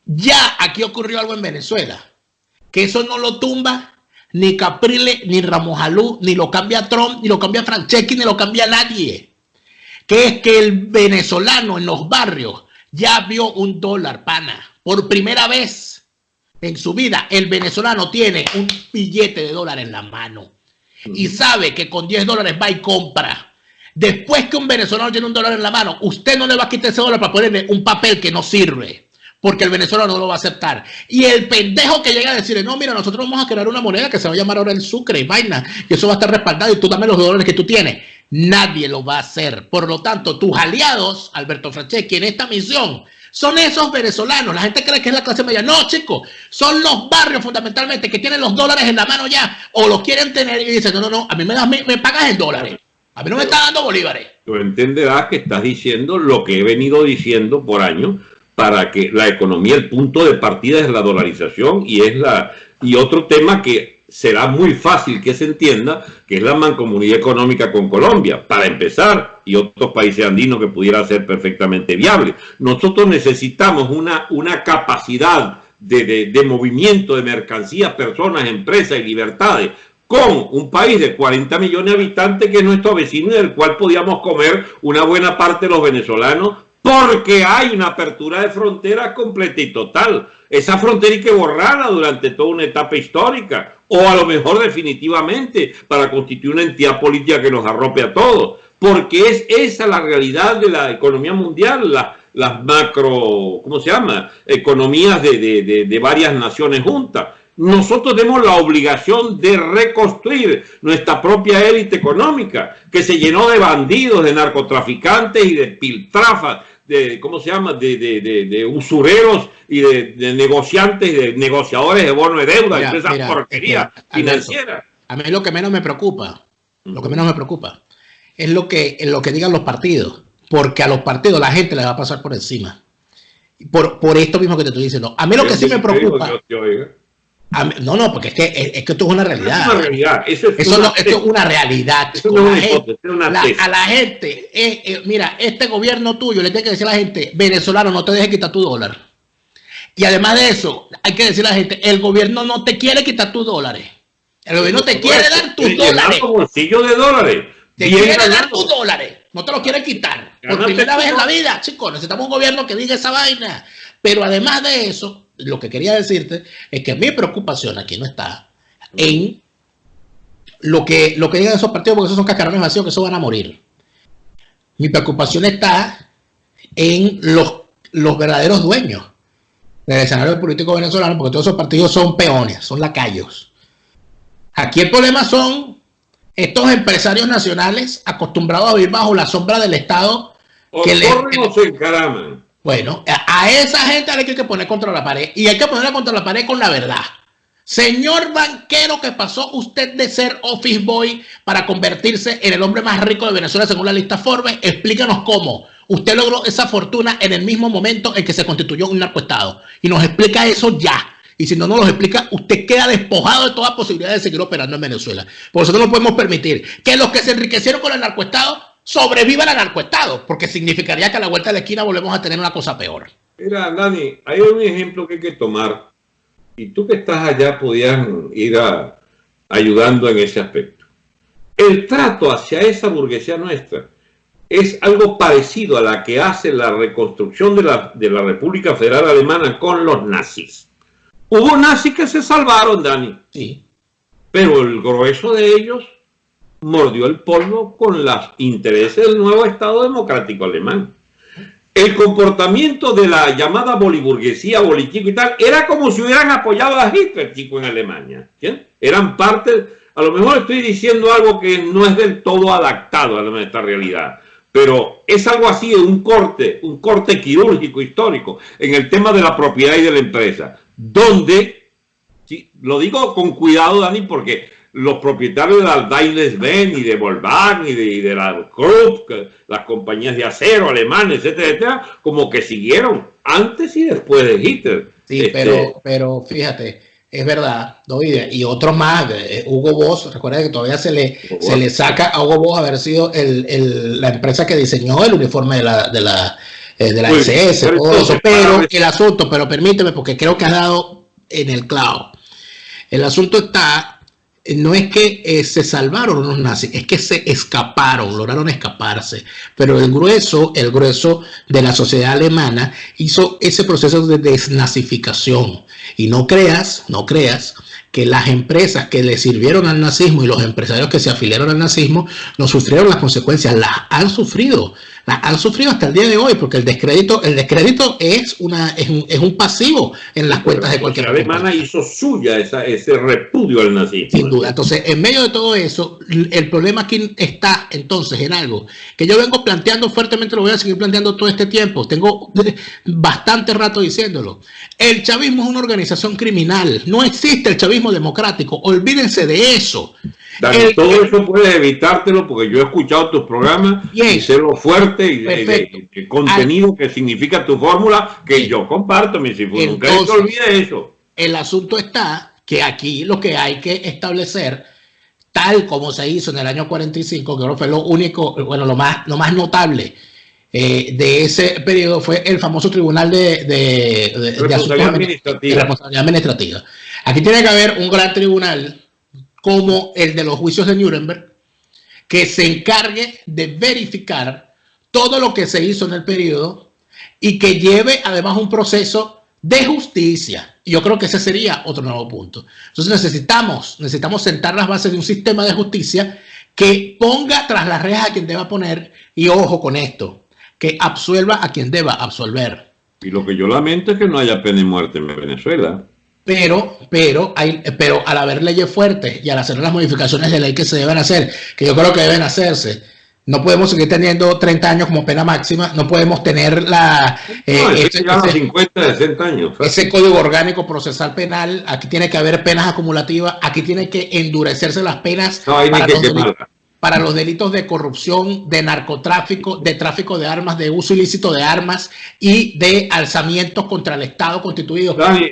Ya aquí ocurrió algo en Venezuela, que eso no lo tumba ni Capriles, ni Ramojalú, ni lo cambia Trump, ni lo cambia Franceschi, ni lo cambia nadie. Que es que el venezolano en los barrios ya vio un dólar, pana, por primera vez en su vida. El venezolano tiene un billete de dólar en la mano y sabe que con $10 va y compra. Después que un venezolano tiene un dólar en la mano, usted no le va a quitar ese dólar para ponerle un papel que no sirve, porque el venezolano no lo va a aceptar. Y el pendejo que llega a decirle, no, mira, nosotros vamos a crear una moneda que se va a llamar ahora el sucre y vaina, y eso va a estar respaldado y tú dame los dólares que tú tienes. Nadie lo va a hacer. Por lo tanto, tus aliados, Alberto Franceschi, en esta misión, son esos venezolanos. La gente cree que es la clase media. No, chicos, son los barrios fundamentalmente que tienen los dólares en la mano ya, o los quieren tener y dicen, no, a mí me pagas en dólares. A mí no me está dando bolívares. Tú entenderás que estás diciendo lo que he venido diciendo por años, para que la economía, el punto de partida es la dolarización y otro tema que será muy fácil que se entienda, que es la mancomunidad económica con Colombia, para empezar, y otros países andinos que pudiera ser perfectamente viable. Nosotros necesitamos una capacidad de movimiento de mercancías, personas, empresas y libertades con un país de 40 millones de habitantes que es nuestro vecino y del cual podíamos comer una buena parte de los venezolanos, porque hay una apertura de fronteras completa y total. Esa frontera hay que borrarla durante toda una etapa histórica, o a lo mejor definitivamente, para constituir una entidad política que nos arrope a todos, porque es esa la realidad de la economía mundial, las macro, ¿cómo se llama?, economías de varias naciones juntas. Nosotros tenemos la obligación de reconstruir nuestra propia élite económica, que se llenó de bandidos, de narcotraficantes y de piltrafas, de, ¿cómo se llama?, de usureros y de negociantes y de negociadores de bono de deuda, y esa porquería financiera. A mí lo que menos me preocupa, es lo que digan los partidos, porque a los partidos la gente les va a pasar por encima. Por esto mismo que te estoy diciendo. A mí lo que sí me preocupa... No, porque es que esto es una realidad. Es una realidad. Esto es una realidad. A la gente, mira, este gobierno tuyo le tiene que decir a la gente, venezolano, no te dejes quitar tu dólar. Y además de eso, hay que decirle a la gente, el gobierno no te quiere quitar tus dólares. El gobierno te quiere dar tus dólares. Bolsillo de dólares. Te quiere dar tus dólares. No te los quiere quitar. Por primera vez en la vida, chicos, necesitamos un gobierno que diga esa vaina. Pero además de eso, lo que quería decirte es que mi preocupación aquí no está en lo que digan esos partidos, porque esos son cascarones vacíos que esos van a morir. Mi preocupación está en los verdaderos dueños del escenario político venezolano, porque todos esos partidos son peones, son lacayos. Aquí el problema son estos empresarios nacionales acostumbrados a vivir bajo la sombra del Estado. O corren o se encaraman. Bueno, a esa gente hay que poner contra la pared, y hay que ponerla contra la pared con la verdad. Señor banquero, que pasó usted de ser office boy para convertirse en el hombre más rico de Venezuela según la lista Forbes, explícanos cómo usted logró esa fortuna en el mismo momento en que se constituyó un narcoestado, y nos explica eso ya. Y si no nos lo explica, usted queda despojado de toda posibilidad de seguir operando en Venezuela. Por eso no podemos permitir que los que se enriquecieron con el narcoestado sobrevivan al narcoestado, porque significaría que a la vuelta de la esquina volvemos a tener una cosa peor. Mira, Dani, hay un ejemplo que hay que tomar, y tú que estás allá podías ir ayudando en ese aspecto. El trato hacia esa burguesía nuestra es algo parecido a la que hace la reconstrucción de la República Federal Alemana con los nazis. Hubo nazis que se salvaron, Dani. Sí. Pero el grueso de ellos mordió el polvo con los intereses del nuevo Estado democrático alemán. El comportamiento de la llamada boliburguesía, bolichico y tal, era como si hubieran apoyado a Hitler, chico, en Alemania. ¿Entiendes? Eran parte, a lo mejor estoy diciendo algo que no es del todo adaptado a nuestra realidad, pero es algo así de un corte quirúrgico histórico en el tema de la propiedad y de la empresa, donde, sí, lo digo con cuidado, Dani, porque los propietarios de la Daimler-Benz y de Volkswagen y de la Krupp, las compañías de acero alemanes, etcétera, etcétera, como que siguieron antes y después de Hitler. Sí, pero fíjate, es verdad, y otros más, Hugo Boss, recuerda que todavía se le saca a Hugo Boss haber sido la empresa que diseñó el uniforme de la SS, todo eso, pero el asunto, pero permíteme, porque creo que has dado en el clavo. El asunto está, no es que se salvaron los nazis, es que se escaparon, lograron escaparse, pero el grueso de la sociedad alemana hizo ese proceso de desnazificación. Y no creas que las empresas que le sirvieron al nazismo y los empresarios que se afiliaron al nazismo no sufrieron las consecuencias, las han sufrido hasta el día de hoy, porque el descrédito es un pasivo en las cuentas de cualquier persona. La alemana hizo suya ese repudio al nazismo. Sin duda. Entonces, en medio de todo eso, el problema aquí está entonces en algo que yo vengo planteando fuertemente, lo voy a seguir planteando todo este tiempo. Tengo bastante rato diciéndolo. El chavismo es una organización criminal. No existe el chavismo democrático. Olvídense de eso. Dani, todo eso puedes evitártelo porque yo he escuchado tus programas y sé lo fuerte y el contenido que significa tu fórmula que yo comparto, mi Sifu. Nunca se olvide eso. El asunto está que aquí lo que hay que establecer, tal como se hizo en el año 45, que fue lo único, bueno, lo más notable de ese periodo, fue el famoso Tribunal de responsabilidad administrativa. Aquí tiene que haber un gran tribunal como el de los juicios de Nuremberg, que se encargue de verificar todo lo que se hizo en el periodo y que lleve además un proceso de justicia. Y yo creo que ese sería otro nuevo punto. Entonces necesitamos sentar las bases de un sistema de justicia que ponga tras las rejas a quien deba poner, y ojo con esto, que absuelva a quien deba absolver. Y lo que yo lamento es que no haya pena de muerte en Venezuela. Pero al haber leyes fuertes y al hacer las modificaciones de ley que se deben hacer, que yo creo que deben hacerse, no podemos seguir teniendo 30 años como pena máxima, no podemos tener ese 50, 60 años. Ese código orgánico procesal penal. Aquí tiene que haber penas acumulativas, aquí tienen que endurecerse las penas para los delitos de corrupción, de narcotráfico, de tráfico de armas, de uso ilícito de armas y de alzamientos contra el Estado constituido. Dani,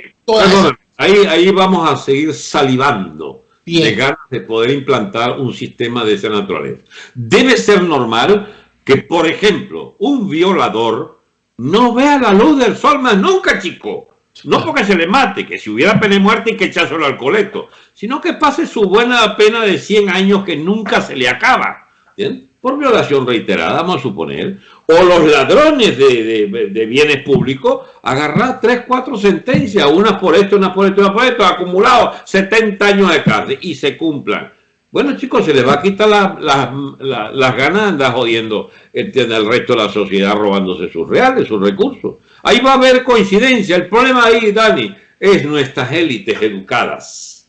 ahí vamos a seguir salivando de ganas de poder implantar un sistema de esa naturaleza. Debe ser normal que, por ejemplo, un violador no vea la luz del sol más nunca, chico. No porque se le mate, que si hubiera pena de muerte hay que echárselo al coleto, sino que pase su buena pena de 100 años que nunca se le acaba. ¿Bien? Por violación reiterada, vamos a suponer, o los ladrones de bienes públicos, agarrar 3, 4 sentencias, unas por esto, unas por esto, unas por esto, acumulados 70 años de cárcel y se cumplan. Bueno, chicos, se les va a quitar las ganas de andar jodiendo el resto de la sociedad robándose sus reales, sus recursos. Ahí va a haber coincidencia. El problema ahí, Dani, es nuestras élites educadas.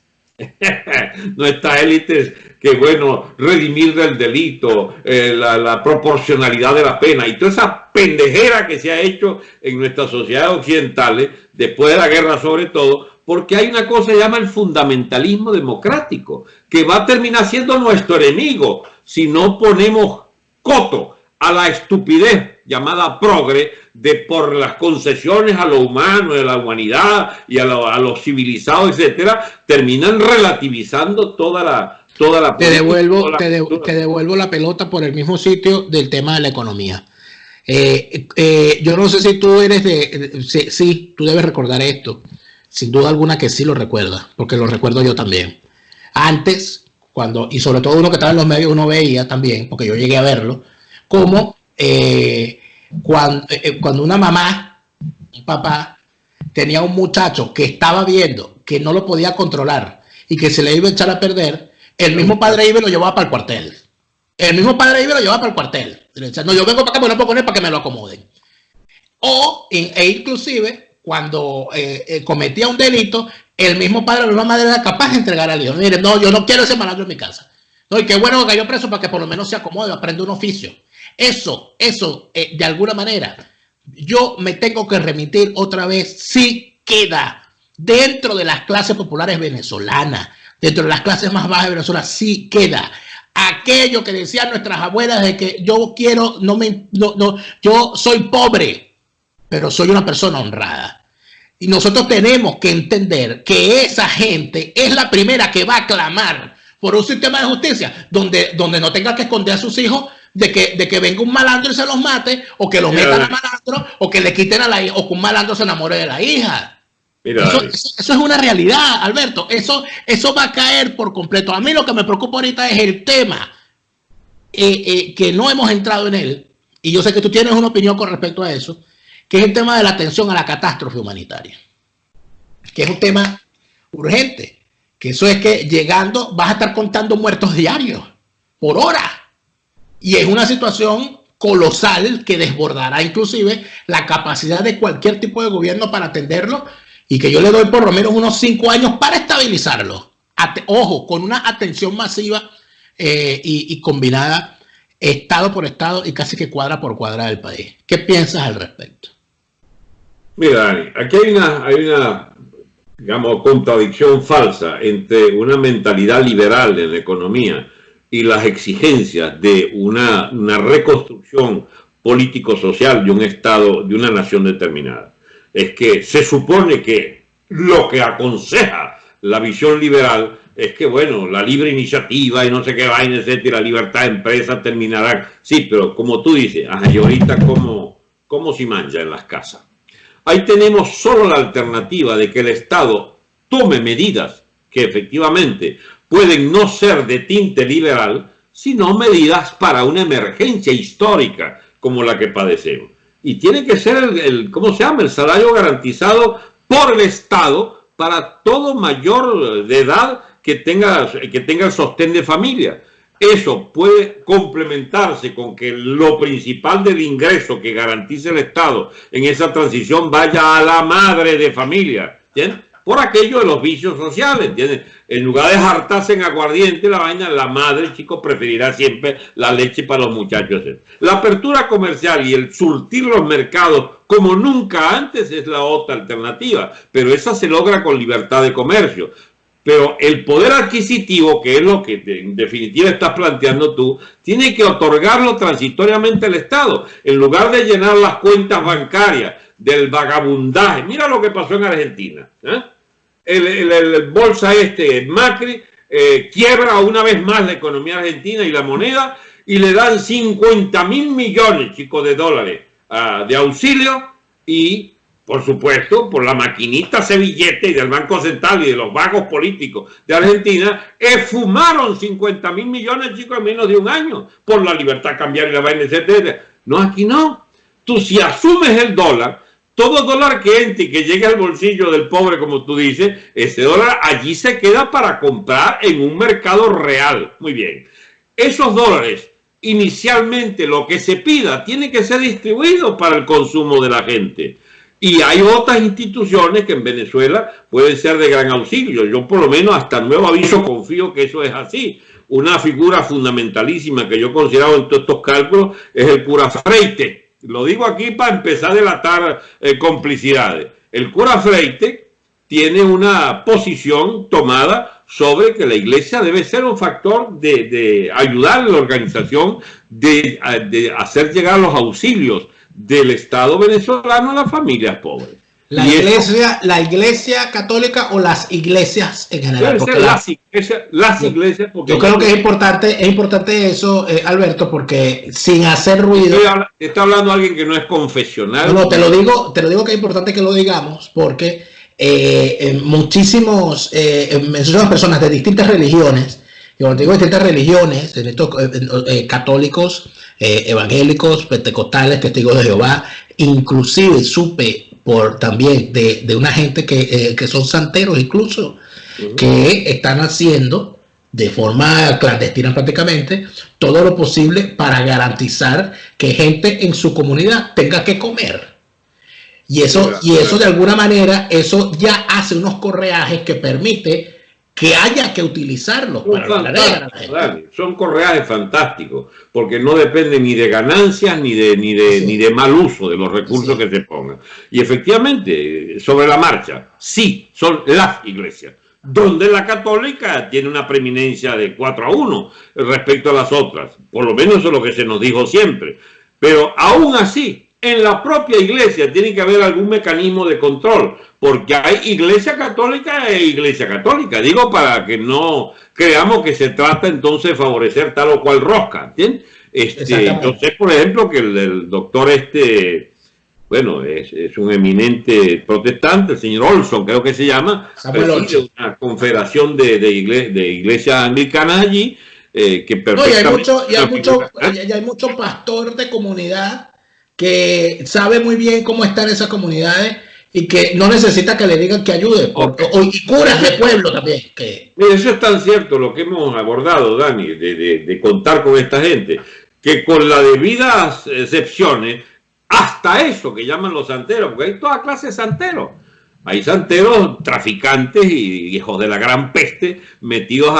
Nuestras élites que, bueno, redimir del delito, la proporcionalidad de la pena y toda esa pendejera que se ha hecho en nuestras sociedades occidentales, después de la guerra sobre todo, porque hay una cosa que se llama el fundamentalismo democrático, que va a terminar siendo nuestro enemigo si no ponemos coto a la estupidez llamada progre por las concesiones a lo humano, a la humanidad y a los civilizados, etcétera, terminan relativizando toda la te devuelvo la pelota por el mismo sitio del tema de la economía. Yo no sé si tú eres sí, tú debes recordar esto. Sin duda alguna que sí lo recuerda, porque lo recuerdo yo también. Antes, y sobre todo uno que estaba en los medios, uno veía también, porque yo llegué a verlo, como cuando una mamá, un papá, tenía un muchacho que estaba viendo que no lo podía controlar y que se le iba a echar a perder, el mismo padre iba y lo llevaba para el cuartel. El mismo padre iba y lo llevaba para el cuartel. Y le decía, no, yo vengo para acá, pero no puedo poner para que me lo acomoden. Inclusive, cuando cometía un delito, el mismo padre o la misma madre era capaz de entregar al hijo. Mire, no, yo no quiero ese malandro en mi casa. No, y qué bueno que cayó preso para que por lo menos se acomode, aprenda un oficio. Eso, de alguna manera, yo me tengo que remitir otra vez, si queda dentro de las clases populares venezolanas, dentro de las clases más bajas de Venezuela, sí queda aquello que decían nuestras abuelas de que yo quiero, yo soy pobre, pero soy una persona honrada. Y nosotros tenemos que entender que esa gente es la primera que va a clamar por un sistema de justicia donde no tenga que esconder a sus hijos de que venga un malandro y se los mate, o que los metan a malandro, o que le quiten a la hija, o que un malandro se enamore de la hija. Eso es una realidad, Alberto. Eso va a caer por completo. A mí lo que me preocupa ahorita es el tema que no hemos entrado en él, y yo sé que tú tienes una opinión con respecto a eso, que es el tema de la atención a la catástrofe humanitaria, que es un tema urgente, que eso es que llegando vas a estar contando muertos diarios, por hora, y es una situación colosal que desbordará inclusive la capacidad de cualquier tipo de gobierno para atenderlo, y que yo le doy por lo menos unos 5 años para estabilizarlo. Ojo, con una atención masiva y combinada, estado por estado y casi que cuadra por cuadra del país. ¿Qué piensas al respecto? Mira, Dani, aquí hay una digamos, contradicción falsa entre una mentalidad liberal en la economía y las exigencias de una reconstrucción político-social de un Estado, de una nación determinada. Es que se supone que lo que aconseja la visión liberal es que, bueno, la libre iniciativa y no sé qué vaina, etcétera, la libertad de empresa terminará. Sí, pero como tú dices, y ahorita cómo se mancha en las casas. Ahí tenemos solo la alternativa de que el Estado tome medidas que efectivamente pueden no ser de tinte liberal, sino medidas para una emergencia histórica como la que padecemos. Y tiene que ser ¿cómo se llama? El salario garantizado por el Estado para todo mayor de edad que tenga el sostén de familia. Eso puede complementarse con que lo principal del ingreso que garantice el Estado en esa transición vaya a la madre de familia, ¿entiendes? Por aquello de los vicios sociales, ¿entiendes? En lugar de jartarse en aguardiente la vaina, la madre, chico, preferirá siempre la leche para los muchachos. La apertura comercial y el surtir los mercados como nunca antes es la otra alternativa, pero esa se logra con libertad de comercio. Pero el poder adquisitivo, que es lo que en definitiva estás planteando tú, tiene que otorgarlo transitoriamente al Estado, en lugar de llenar las cuentas bancarias del vagabundaje. Mira lo que pasó en Argentina, ¿eh? El bolsa Macri quiebra una vez más la economía argentina y la moneda, y le dan 50.000 millones, chicos, de dólares de auxilio, y por supuesto, por la maquinita ese billete y del Banco Central y de los vagos políticos de Argentina, esfumaron 50.000 millones, chicos, en menos de un año, por la libertad cambiaria y la vaina, etcétera. No, aquí no. Tú, si asumes el dólar, todo dólar que entre y que llegue al bolsillo del pobre, como tú dices, ese dólar allí se queda para comprar en un mercado real. Muy bien. Esos dólares, inicialmente lo que se pida, tiene que ser distribuido para el consumo de la gente. Y hay otras instituciones que en Venezuela pueden ser de gran auxilio. Yo por lo menos hasta nuevo aviso confío que eso es así. Una figura fundamentalísima que yo he considerado en todos estos cálculos es el cura Freite. Lo digo aquí para empezar a delatar complicidades. El cura Freite tiene una posición tomada sobre que la iglesia debe ser un factor de ayudar a la organización, de hacer llegar los auxilios del Estado venezolano a las familias pobres. La iglesia católica o las iglesias en general. Las iglesias. Yo creo que es importante eso, Alberto, porque sin hacer ruido. Está hablando alguien que no es confesional. No, te lo digo que es importante que lo digamos, porque muchísimas personas de distintas religiones, y cuando digo distintas religiones, católicos, evangélicos, pentecostales, testigos de Jehová, inclusive supe también de una gente que son santeros incluso, que están haciendo de forma clandestina prácticamente todo lo posible para garantizar que gente en su comunidad tenga que comer. Y eso de alguna manera, eso ya hace unos correajes que permite que haya que utilizarlos para la gente. Son correajes fantásticos, porque no dependen ni de ganancias ni de mal uso de los recursos que se pongan. Y efectivamente, sobre la marcha, sí, son las iglesias, donde la católica tiene una preeminencia de 4-1 respecto a las otras. Por lo menos eso es lo que se nos dijo siempre. Pero aún así, en la propia iglesia tiene que haber algún mecanismo de control, porque hay iglesia católica e iglesia católica. Digo, para que no creamos que se trata entonces de favorecer tal o cual rosca, ¿entiendes? Entonces, por ejemplo, que el doctor bueno, es un eminente protestante, el señor Olson, creo que se llama, preside una confederación de iglesias anglicanas allí, que perfectamente... No, y hay mucho pastor de comunidad que sabe muy bien cómo están esas comunidades y que no necesita que le digan que ayude, y curas de pueblo también. Mira, eso es tan cierto lo que hemos abordado, Dani, de contar con esta gente, que con las debidas excepciones, hasta eso que llaman los santeros, porque hay toda clase de santeros. Hay santeros traficantes y hijos de la gran peste metidos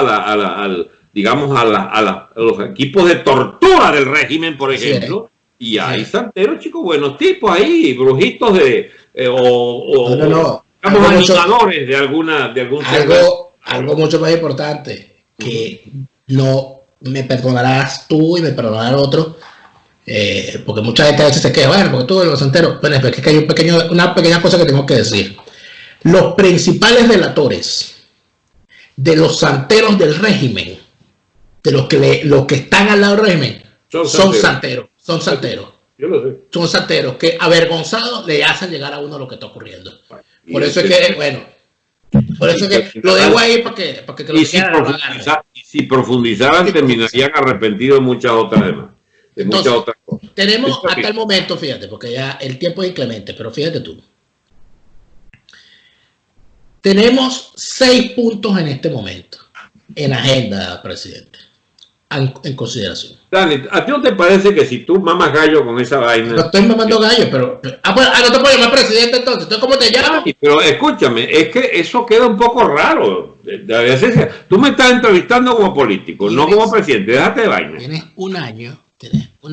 digamos a los equipos de tortura del régimen, por ejemplo. Sí. Y hay santeros, chicos, buenos tipos ahí, brujitos Somos animadores de algún algo mucho más importante, que no me perdonarás tú y me perdonará otro, porque mucha gente a veces se queja, bueno, porque todos los santeros, bueno, es que hay una pequeña cosa que tengo que decir. Los principales delatores de los santeros del régimen, de los que están al lado del régimen, son santeros. Yo lo sé. Son santeros que avergonzados le hacen llegar a uno lo que está ocurriendo. Por eso es que, bueno, por eso es que lo dejo ahí para que lo y si profundizaran, terminarían arrepentidos de muchas otras demás. Entonces, muchas otras cosas. Tenemos hasta el momento, fíjate, porque ya el tiempo es inclemente, pero fíjate tú. Tenemos 6 puntos en este momento en agenda, presidente, en consideración. Dani, ¿a ti no te parece que si tú mamas gallo con esa vaina? No estoy mamando gallo, pero... no te puedo llamar presidente entonces. ¿Entonces cómo te llamas? Pero escúchame, es que eso queda un poco raro. A veces, tú me estás entrevistando como político, no como presidente. Déjate de vaina. Tienes un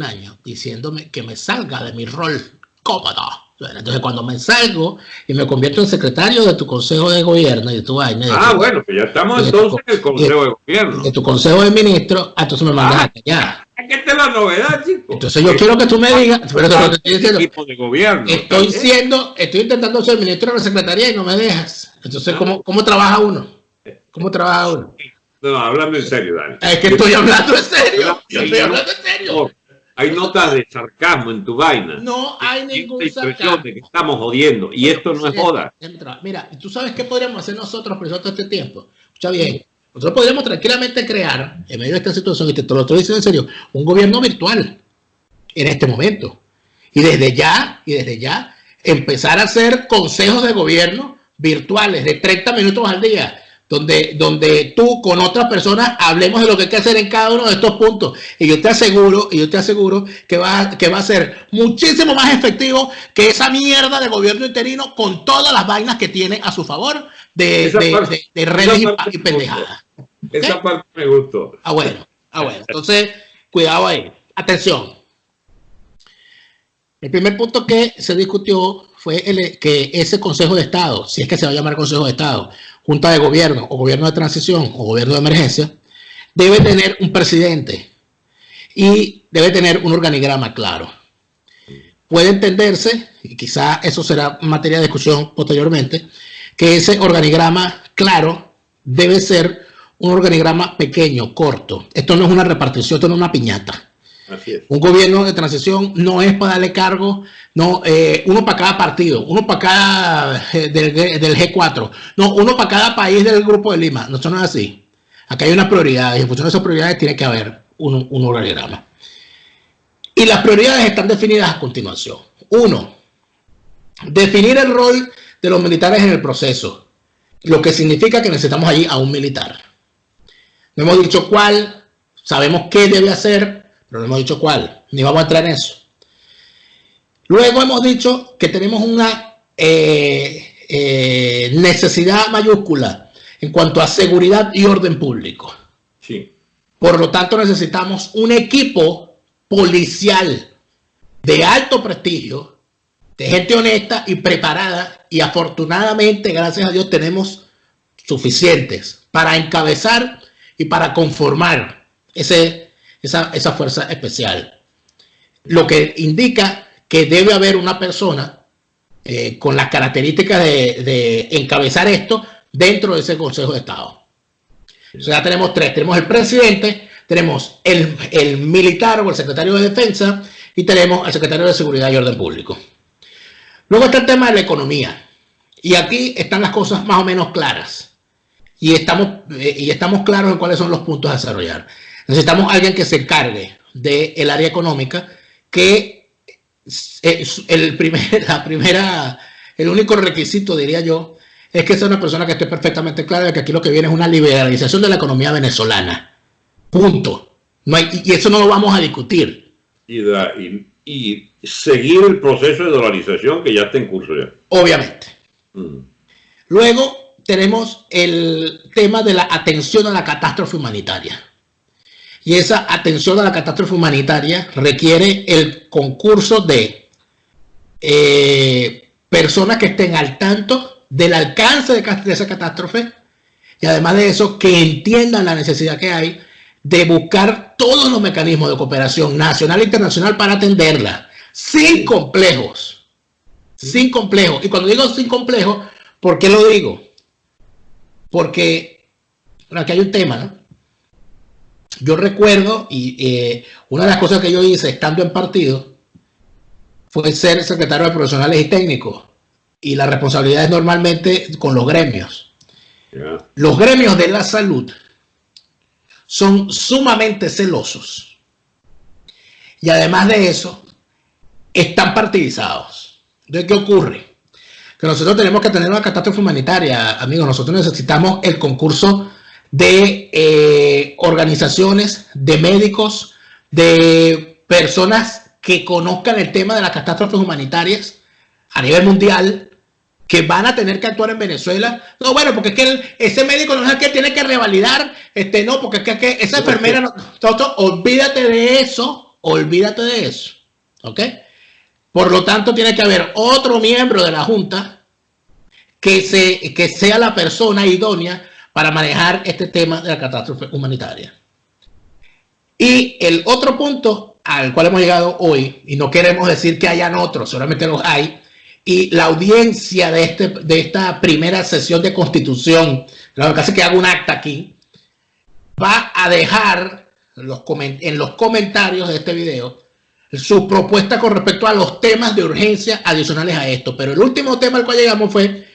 año diciéndome que me salga de mi rol cómodo. Entonces, cuando me salgo y me convierto en secretario de tu consejo de gobierno y de tu vaina. Bueno, pues ya estamos entonces en el consejo de gobierno. De tu consejo de ministro, entonces me mandas allá. Es que esta es la novedad, chico. Entonces, yo quiero que tú me digas, pero te estoy diciendo. Equipo de gobierno. Estoy intentando ser ministro de la secretaría y no me dejas. Entonces, ¿cómo trabaja uno? ¿Cómo trabaja uno? No, háblame en serio, Dani. Es que estoy hablando en serio. Yo estoy hablando en serio. Hay notas de sarcasmo en tu vaina. No hay ningún sarcasmo. De que estamos jodiendo. Y esto no es joda. Mira, ¿tú sabes qué podríamos hacer nosotros por todo este tiempo? Escucha bien. Nosotros podríamos tranquilamente crear, en medio de esta situación, y te lo estoy diciendo en serio, un gobierno virtual en este momento. Y desde ya, empezar a hacer consejos de gobierno virtuales de 30 minutos al día. Donde tú con otras personas hablemos de lo que hay que hacer en cada uno de estos puntos. Y yo te aseguro que va a ser muchísimo más efectivo que esa mierda de gobierno interino con todas las vainas que tiene a su favor de redes y pendejadas. Esa parte me gustó. Bueno. Entonces, cuidado ahí. Atención. El primer punto que se discutió fue que ese Consejo de Estado, si es que se va a llamar Consejo de Estado, Junta de Gobierno o Gobierno de Transición o Gobierno de Emergencia, debe tener un presidente y debe tener un organigrama claro. Puede entenderse, y quizá eso será materia de discusión posteriormente, que ese organigrama claro debe ser un organigrama pequeño, corto. Esto no es una repartición, esto no es una piñata. Así es. Un gobierno de transición no es para darle cargo, uno para cada partido, uno para cada del G4, no, uno para cada país del Grupo de Lima. No, eso no es así. Acá hay unas prioridades y en función de esas prioridades tiene que haber un organigrama. Y las prioridades están definidas a continuación. 1. Definir el rol de los militares en el proceso, lo que significa que necesitamos allí a un militar. No hemos dicho cuál, sabemos qué debe hacer, pero no hemos dicho cuál, ni vamos a entrar en eso. Luego hemos dicho que tenemos una necesidad mayúscula en cuanto a seguridad y orden público. Sí. Por lo tanto, necesitamos un equipo policial de alto prestigio, de gente honesta y preparada, y afortunadamente, gracias a Dios, tenemos suficientes para encabezar y para conformar esa fuerza especial, lo que indica que debe haber una persona con las características de encabezar esto dentro de ese Consejo de Estado. O sea, ya tenemos 3, tenemos el presidente, tenemos el militar o el secretario de defensa y tenemos al secretario de seguridad y orden público. Luego está el tema de la economía, y aquí están las cosas más o menos claras y estamos claros en cuáles son los puntos a desarrollar. Necesitamos a alguien que se encargue del área económica, que es el único requisito, diría yo, es que sea una persona que esté perfectamente clara de que aquí lo que viene es una liberalización de la economía venezolana. Punto. Y eso no lo vamos a discutir. Y seguir el proceso de dolarización que ya está en curso ya. Obviamente. Luego tenemos el tema de la atención a la catástrofe humanitaria. Y esa atención a la catástrofe humanitaria requiere el concurso de personas que estén al tanto del alcance de esa catástrofe y además de eso que entiendan la necesidad que hay de buscar todos los mecanismos de cooperación nacional e internacional para atenderla, sin complejos. Sin complejos. Y cuando digo sin complejos, ¿por qué lo digo? Porque bueno, aquí hay un tema, ¿no? Yo recuerdo, y una de las cosas que yo hice estando en partido fue ser secretario de profesionales y técnicos. Y la responsabilidad es normalmente con los gremios. Yeah. Los gremios de la salud son sumamente celosos. Y además de eso, están partidizados. Entonces, ¿qué ocurre? Que nosotros tenemos que tener una catástrofe humanitaria, amigos. Nosotros necesitamos el concurso de organizaciones, de médicos, de personas que conozcan el tema de las catástrofes humanitarias a nivel mundial, que van a tener que actuar en Venezuela. No, bueno, porque es que ese médico no es el que tiene que revalidar, no, porque es que esa enfermera no, olvídate de eso, ¿ok? Por lo tanto, tiene que haber otro miembro de la Junta que sea la persona idónea para manejar este tema de la catástrofe humanitaria. Y el otro punto al cual hemos llegado hoy, y no queremos decir que hayan otros, solamente los hay, y la audiencia de esta primera sesión de constitución, lo que hace que haga un acta aquí, va a dejar en los comentarios de este video su propuesta con respecto a los temas de urgencia adicionales a esto. Pero el último tema al cual llegamos fue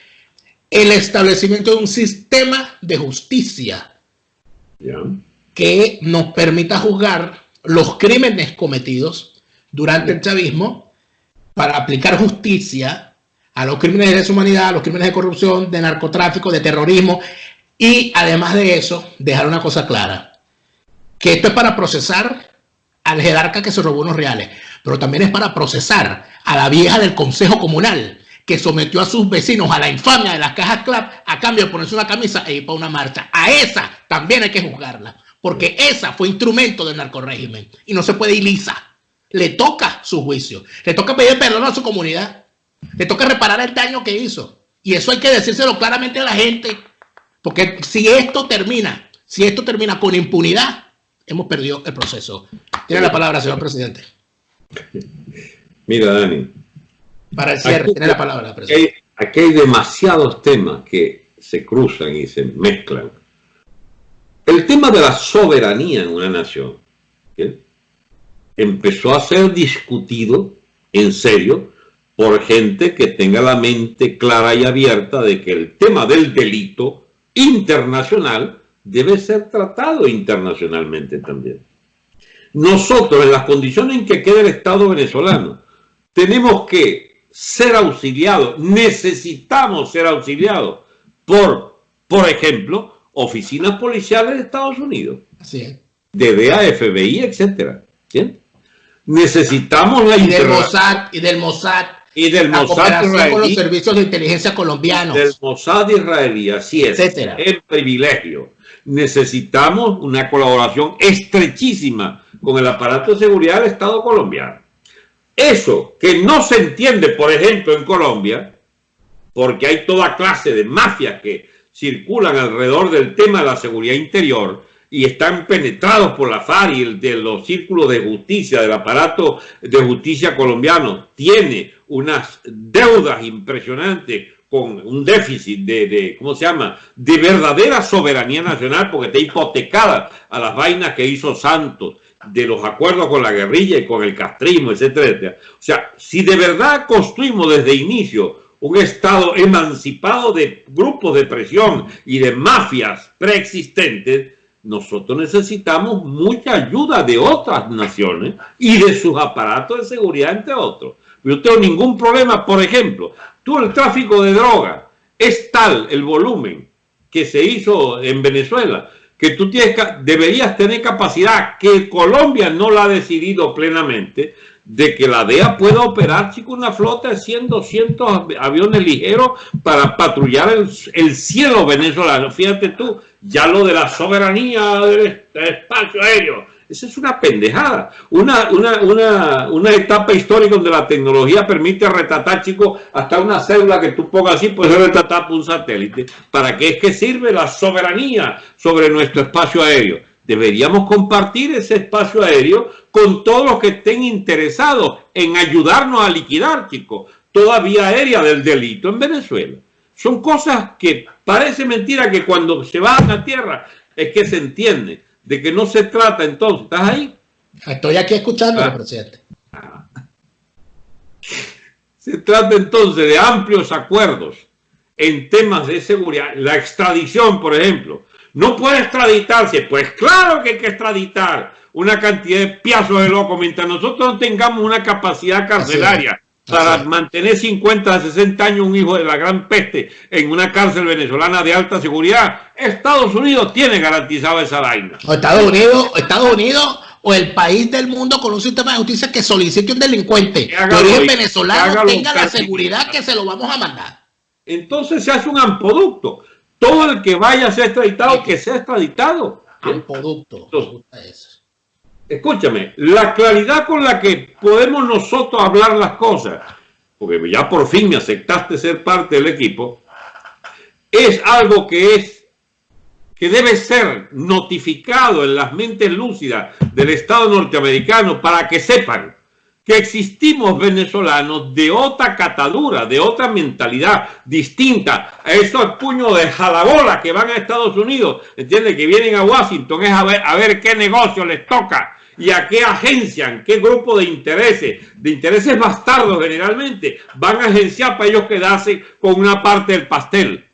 el establecimiento de un sistema de justicia que nos permita juzgar los crímenes cometidos durante el chavismo para aplicar justicia a los crímenes de lesa humanidad, a los crímenes de corrupción, de narcotráfico, de terrorismo y además de eso dejar una cosa clara, que esto es para procesar al jerarca que se robó unos reales, pero también es para procesar a la vieja del Consejo Comunal que sometió a sus vecinos a la infamia de las cajas CLAP a cambio de ponerse una camisa e ir para una marcha. A esa también hay que juzgarla, porque esa fue instrumento del narcorrégimen y no se puede ir lisa. Le toca su juicio, le toca pedir perdón a su comunidad, le toca reparar el daño que hizo. Y eso hay que decírselo claramente a la gente, porque si esto termina con impunidad, hemos perdido el proceso. Tiene la palabra, señor presidente. Mira, Dani. Para el cierre, tiene la palabra, presidente. Aquí hay demasiados temas que se cruzan y se mezclan. El tema de la soberanía en una nación, ¿sí?, empezó a ser discutido en serio por gente que tenga la mente clara y abierta de que el tema del delito internacional debe ser tratado internacionalmente también. Nosotros, en las condiciones en que queda el Estado venezolano, tenemos que ser auxiliados, necesitamos ser auxiliados por ejemplo, oficinas policiales de Estados Unidos, sí, de DEA, FBI, etcétera. ¿Sí? Necesitamos la del Mossad israelí, con los servicios de inteligencia colombianos, del Mossad israelí, así es, etcétera. El privilegio. Necesitamos una colaboración estrechísima con el aparato de seguridad del Estado colombiano. Eso que no se entiende, por ejemplo, en Colombia, porque hay toda clase de mafias que circulan alrededor del tema de la seguridad interior y están penetrados por la FARC y de los círculos de justicia, del aparato de justicia colombiano, tiene unas deudas impresionantes con un déficit de verdadera soberanía nacional, porque está hipotecada a las vainas que hizo Santos, de los acuerdos con la guerrilla y con el castrismo, etcétera, etcétera. O sea, si de verdad construimos desde inicio un Estado emancipado de grupos de presión y de mafias preexistentes, nosotros necesitamos mucha ayuda de otras naciones y de sus aparatos de seguridad, entre otros. Yo no tengo ningún problema, por ejemplo, el tráfico de droga es tal el volumen que se hizo en Venezuela que tú deberías tener capacidad, que Colombia no la ha decidido plenamente, de que la DEA pueda operar, chico, una flota de 100, 200 aviones ligeros para patrullar el cielo venezolano. Fíjate tú, ya lo de la soberanía del espacio aéreo, Esa es una pendejada. Una etapa histórica donde la tecnología permite retratar, chicos, hasta una célula que tú pongas así, puedes retratar por un satélite. ¿Para qué es que sirve la soberanía sobre nuestro espacio aéreo? Deberíamos compartir ese espacio aéreo con todos los que estén interesados en ayudarnos a liquidar, chicos, toda vía aérea del delito en Venezuela. Son cosas que parece mentira que cuando se va a la tierra es que se entiende de que no se trata entonces. ¿Estás ahí? Estoy aquí escuchando, presidente. Se trata entonces de amplios acuerdos en temas de seguridad. La extradición, por ejemplo. No puede extraditarse. Pues claro que hay que extraditar una cantidad de piazos de locos mientras nosotros no tengamos una capacidad carcelaria para mantener 50 a 60 años un hijo de la gran peste en una cárcel venezolana de alta seguridad. Estados Unidos tiene garantizada esa vaina. O Estados Unidos o el país del mundo con un sistema de justicia que solicite un delincuente de origen venezolano tenga la seguridad que se lo vamos a mandar. Entonces se hace un ampoducto. Todo el que vaya a ser extraditado, que sea extraditado. Ampoducto. Me gusta eso. Escúchame, la claridad con la que podemos nosotros hablar las cosas, porque ya por fin me aceptaste ser parte del equipo, es algo que debe ser notificado en las mentes lúcidas del Estado norteamericano para que sepan que existimos venezolanos de otra catadura, de otra mentalidad distinta a esos puños de jalabola que van a Estados Unidos, ¿entiendes? Que vienen a Washington es a ver qué negocio les toca y a qué agencian, qué grupo de intereses bastardos generalmente, van a agenciar para ellos quedarse con una parte del pastel.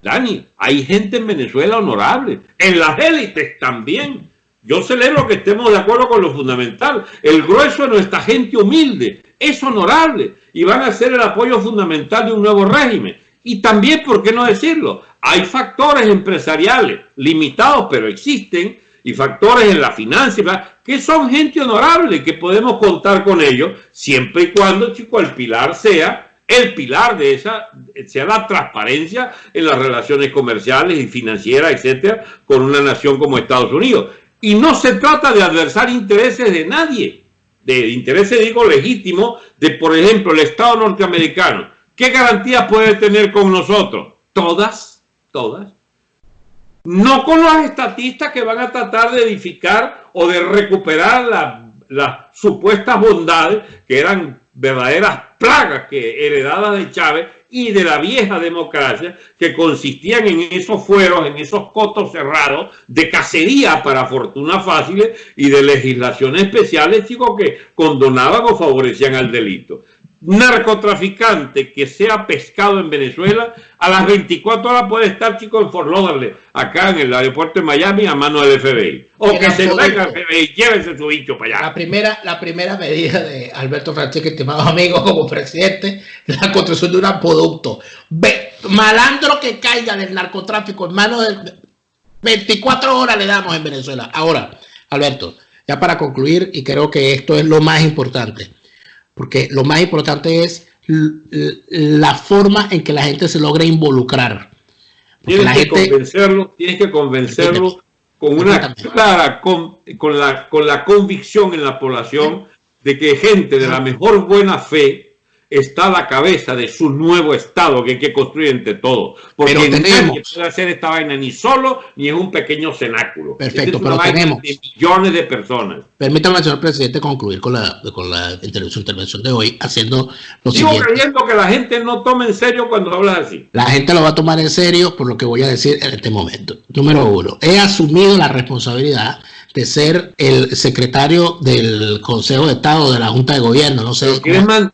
Dani, hay gente en Venezuela honorable, en las élites también. Yo celebro que estemos de acuerdo con lo fundamental. El grueso de nuestra gente humilde es honorable y van a ser el apoyo fundamental de un nuevo régimen. Y también, ¿por qué no decirlo? Hay factores empresariales limitados, pero existen, y factores en la finanza que son gente honorable, que podemos contar con ellos, siempre y cuando, chicos, el pilar sea la transparencia en las relaciones comerciales y financieras, etcétera, con una nación como Estados Unidos. Y no se trata de adversar intereses de nadie, de intereses, digo, legítimos, de, por ejemplo, el Estado norteamericano. ¿Qué garantías puede tener con nosotros? Todas. No con los estatistas que van a tratar de edificar o de recuperar las supuestas bondades que eran verdaderas plagas que heredadas de Chávez y de la vieja democracia, que consistían en esos fueros, en esos cotos cerrados de cacería para fortunas fáciles y de legislaciones especiales, chicos, que condonaban o favorecían al delito. Narcotraficante que sea pescado en Venezuela, a las 24 horas puede estar, chicos, en Fort Lauderdale, acá en el aeropuerto de Miami, a mano del FBI. O que se venga el FBI, llévense su bicho para allá. La primera medida de Alberto Franceschi, estimados amigos, como presidente, la construcción de un acueducto. Malandro que caiga del narcotráfico en manos del 24 horas le damos en Venezuela. Ahora, Alberto, ya para concluir, y creo que esto es lo más importante, porque lo más importante es la forma en que la gente se logra involucrar. Tienes que convencerlo con una clara, con la convicción en la población de que gente de la mejor buena fe está a la cabeza de su nuevo Estado que hay que construir entre todos. Porque nadie puede hacer esta vaina ni solo, ni en un pequeño cenáculo. Perfecto, pero tenemos de millones de personas. Permítame, señor presidente, concluir con la intervención de hoy haciendo lo Sigo siguiente. creyendo que la gente no toma en serio cuando hablas así. La gente lo va a tomar en serio por lo que voy a decir en este momento. Número uno, he asumido la responsabilidad de ser el secretario del Consejo de Estado de la Junta de Gobierno. No sé.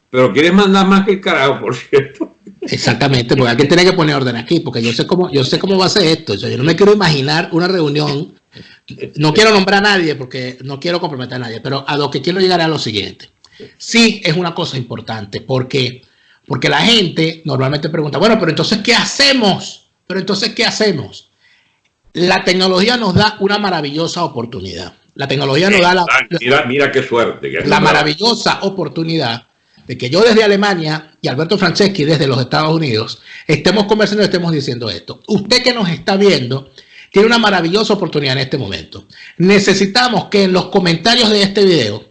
Pero quieres mandar más que el carajo, por cierto. Exactamente, porque alguien tiene que poner orden aquí, porque yo sé cómo va a ser esto. O sea, yo no me quiero imaginar una reunión. No quiero nombrar a nadie porque no quiero comprometer a nadie, pero a lo que quiero llegar es a lo siguiente. Sí, es una cosa importante, porque la gente normalmente pregunta, bueno, pero entonces, ¿qué hacemos? La tecnología nos da una maravillosa oportunidad. La tecnología nos da mira qué suerte. La maravillosa oportunidad de que yo desde Alemania y Alberto Franceschi desde los Estados Unidos estemos conversando y estemos diciendo esto. Usted que nos está viendo, tiene una maravillosa oportunidad en este momento. Necesitamos que en los comentarios de este video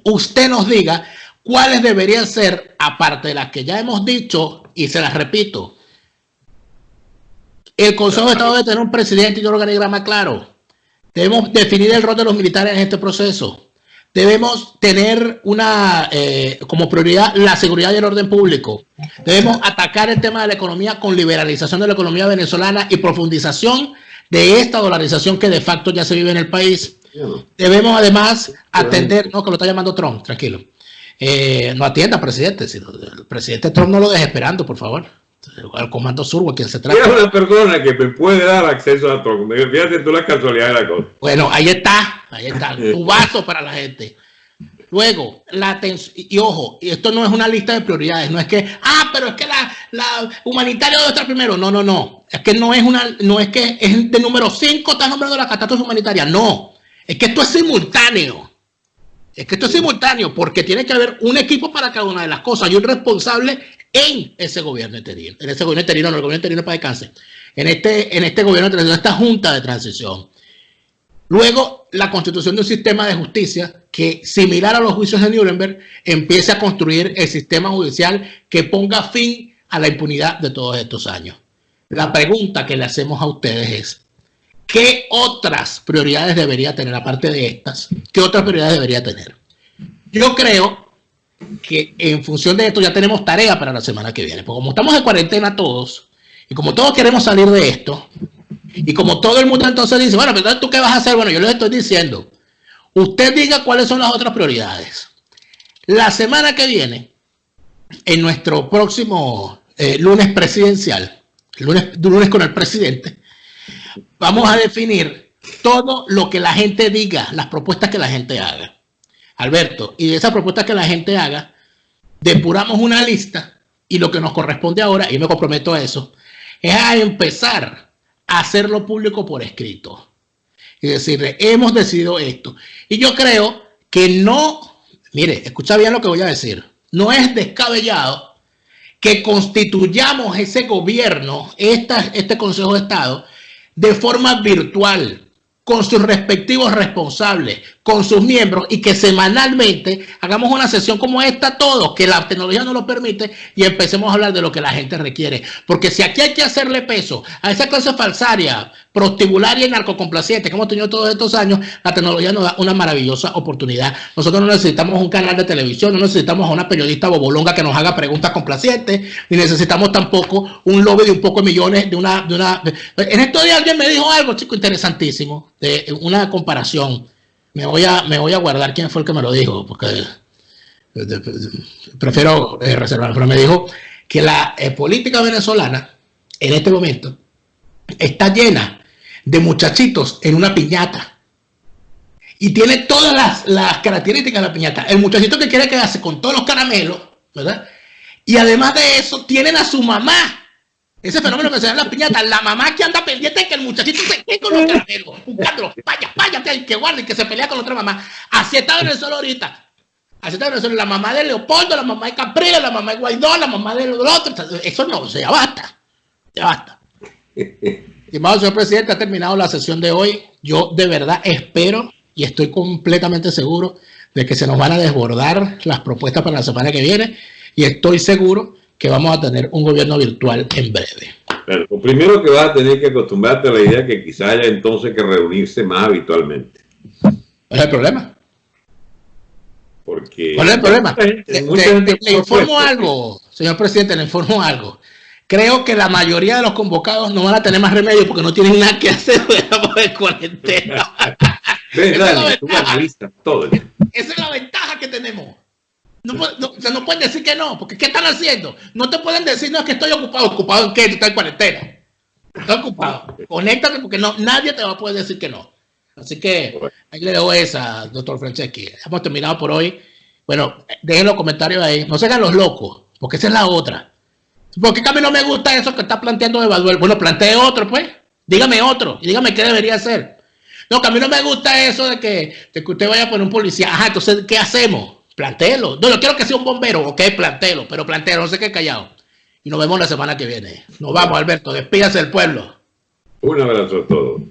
usted nos diga cuáles deberían ser, aparte de las que ya hemos dicho, y se las repito. El Consejo de Estado debe tener un presidente y un organigrama claro. Debemos definir el rol de los militares en este proceso. Debemos tener como prioridad la seguridad y el orden público. Debemos atacar el tema de la economía con liberalización de la economía venezolana y profundización de esta dolarización que de facto ya se vive en el país. Debemos además atender, no, que lo está llamando Trump, tranquilo. No atienda, presidente. Si el presidente Trump no lo deje esperando, por favor. Al comando sur, a quien se trata. Es una persona que me puede dar acceso a Trump. Fíjate tú la casualidad de la cosa. Bueno, ahí está. Tu vaso para la gente. Luego, la atención. Y ojo, esto no es una lista de prioridades. No es que, pero es que la humanitaria debe estar primero. No. Es que no es que es de número 5, está nombrando la catástrofe humanitaria. No. Es que esto es simultáneo. Porque tiene que haber un equipo para cada una de las cosas y un responsable en ese gobierno interino. En ese gobierno interino, no, el gobierno interino para descanse. En este gobierno de transición, esta junta de transición. Luego, la constitución de un sistema de justicia que, similar a los juicios de Nuremberg, empiece a construir el sistema judicial que ponga fin a la impunidad de todos estos años. La pregunta que le hacemos a ustedes es, ¿qué otras prioridades debería tener, aparte de estas? ¿Qué otras prioridades debería tener? Yo creo que en función de esto ya tenemos tarea para la semana que viene. Porque como estamos en cuarentena todos, y como todos queremos salir de esto, y como todo el mundo entonces dice, bueno, pero ¿tú qué vas a hacer? Bueno, yo les estoy diciendo, usted diga cuáles son las otras prioridades. La semana que viene, en nuestro próximo lunes presidencial, lunes con el presidente, vamos a definir todo lo que la gente diga, las propuestas que la gente haga. Alberto, y de esas propuestas que la gente haga, depuramos una lista y lo que nos corresponde ahora, y me comprometo a eso, es a empezar a hacerlo público por escrito. Y decirle, hemos decidido esto. Y yo creo que no, mire, escucha bien lo que voy a decir, no es descabellado que constituyamos ese gobierno, este Consejo de Estado, de forma virtual, con sus respectivos responsables, con sus miembros, y que semanalmente hagamos una sesión como esta todos, que la tecnología nos lo permite, y empecemos a hablar de lo que la gente requiere. Porque si aquí hay que hacerle peso a esa clase falsaria, prostibularia y narcocomplaciente que hemos tenido todos estos años, la tecnología nos da una maravillosa oportunidad. Nosotros no necesitamos un canal de televisión, no necesitamos a una periodista bobolonga que nos haga preguntas complacientes, ni necesitamos tampoco un lobby de un poco de millones En estos días alguien me dijo algo, chico, interesantísimo, de una comparación. Me voy a guardar quién fue el que me lo dijo, porque prefiero reservarlo, pero me dijo que la política venezolana en este momento está llena de muchachitos en una piñata y tiene todas las características de la piñata. El muchachito que quiere quedarse con todos los caramelos, ¿verdad? Y además de eso tienen a su mamá. Ese fenómeno que se da en las piñatas, la mamá que anda pendiente de que el muchachito se quede con los caramelos, buscándolo, vaya, que guarde y que se pelea con la otra mamá. Así está Venezuela ahorita. Así está Venezuela, la mamá de Leopoldo, la mamá de Capriles, la mamá de Guaidó, la mamá del otro. Eso no, ya basta. Ya basta. Estimado señor presidente, ha terminado la sesión de hoy. Yo de verdad espero y estoy completamente seguro de que se nos van a desbordar las propuestas para la semana que viene, y estoy seguro que vamos a tener un gobierno virtual en breve. Pero lo primero que vas a tener que acostumbrarte a la idea que quizás haya entonces que reunirse más habitualmente. ¿Cuál es el problema? Porque ¿cuál es el problema? Le informo algo, señor presidente, le informo algo. Creo que la mayoría de los convocados no van a tener más remedio porque no tienen nada que hacer de cuarentena. ¿Verdad? Tú analizas todo. Esa es la ventaja que tenemos. No pueden decir que no, porque ¿qué están haciendo? No te pueden decir, no, es que estoy ocupado. ¿Ocupado en qué? Tú estás en cuarentena. Estás ocupado. Conéctate porque nadie te va a poder decir que no. Así que ahí le dejo esa, doctor Franceschi. Hemos terminado por hoy. Bueno, dejen los comentarios ahí. No se hagan los locos, porque esa es la otra. ¿Por qué a mí no me gusta eso que está planteando Evaduel? Bueno, plantee otro, pues. Dígame otro y dígame qué debería hacer. No, que a mí no me gusta eso de que usted vaya a poner un policía. Ajá, entonces, ¿qué hacemos? Plantéelo. No, yo quiero que sea un bombero. Ok, plantéelo, pero plantéelo, no se quede callado. Y nos vemos la semana que viene. Nos vamos, Alberto. Despídase del pueblo. Un abrazo a todos.